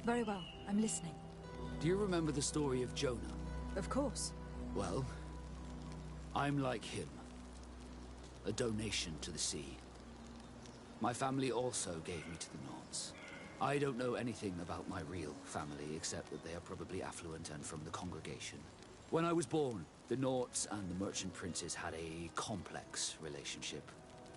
Very well, I'm listening. Do you remember the story of Jonah? Of course. Well, I'm like him. A donation to the sea. My family also gave me to the Nords. I don't know anything about my real family, except that they are probably affluent and from the congregation. When I was born, the Nords and the merchant princes had a complex relationship.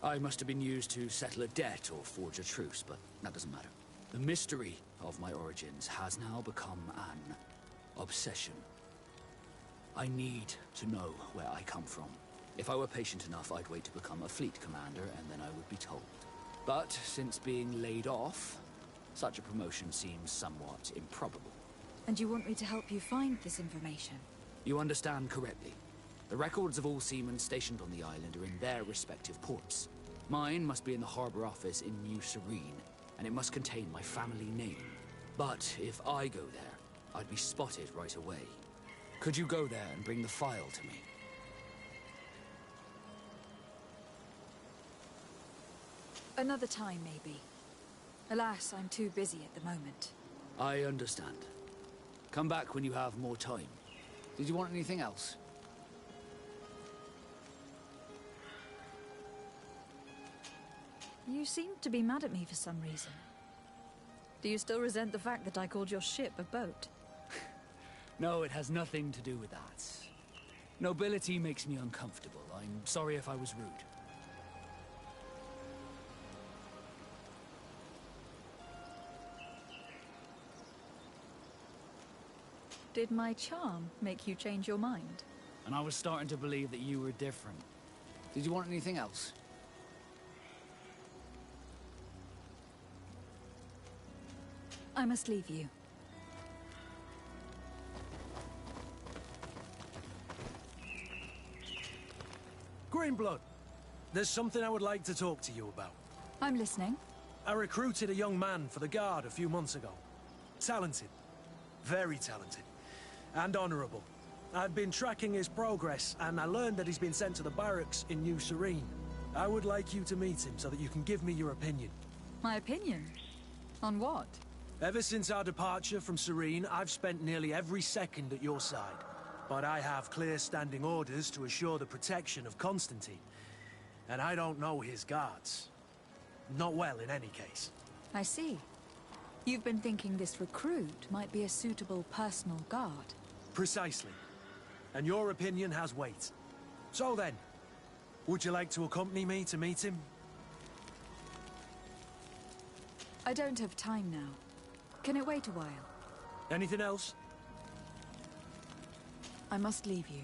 I must have been used to settle a debt or forge a truce, but that doesn't matter. The mystery of my origins has now become an obsession. I need to know where I come from. If I were patient enough, I'd wait to become a fleet commander, and then I would be told. But since being laid off, such a promotion seems somewhat improbable. And you want me to help you find this information? You understand correctly. The records of all seamen stationed on the island are in their respective ports. Mine must be in the harbor office in New Serene, and it must contain my family name. But if I go there, I'd be spotted right away. Could you go there and bring the file to me? Another time, maybe. Alas, I'm too busy at the moment. I understand. Come back when you have more time. Did you want anything else? You seem to be mad at me for some reason. Do you still resent the fact that I called your ship a boat? No, it has nothing to do with that. Nobility makes me uncomfortable. I'm sorry if I was rude. Did my charm make you change your mind? And I was starting to believe that you were different. Did you want anything else? I must leave you. Greenblood, there's something I would like to talk to you about. I'm listening. I recruited a young man for the Guard a few months ago. Talented. Very talented. And honorable. I've been tracking his progress, and I learned that he's been sent to the barracks in New Serene. I would like you to meet him so that you can give me your opinion. My opinion? On what? Ever since our departure from Serene, I've spent nearly every second at your side. But I have clear standing orders to assure the protection of Constantine. And I don't know his guards. Not well, in any case. I see. You've been thinking this recruit might be a suitable personal guard. Precisely. And your opinion has weight. So then, would you like to accompany me to meet him? I don't have time now. Can it wait a while? Anything else? I must leave you.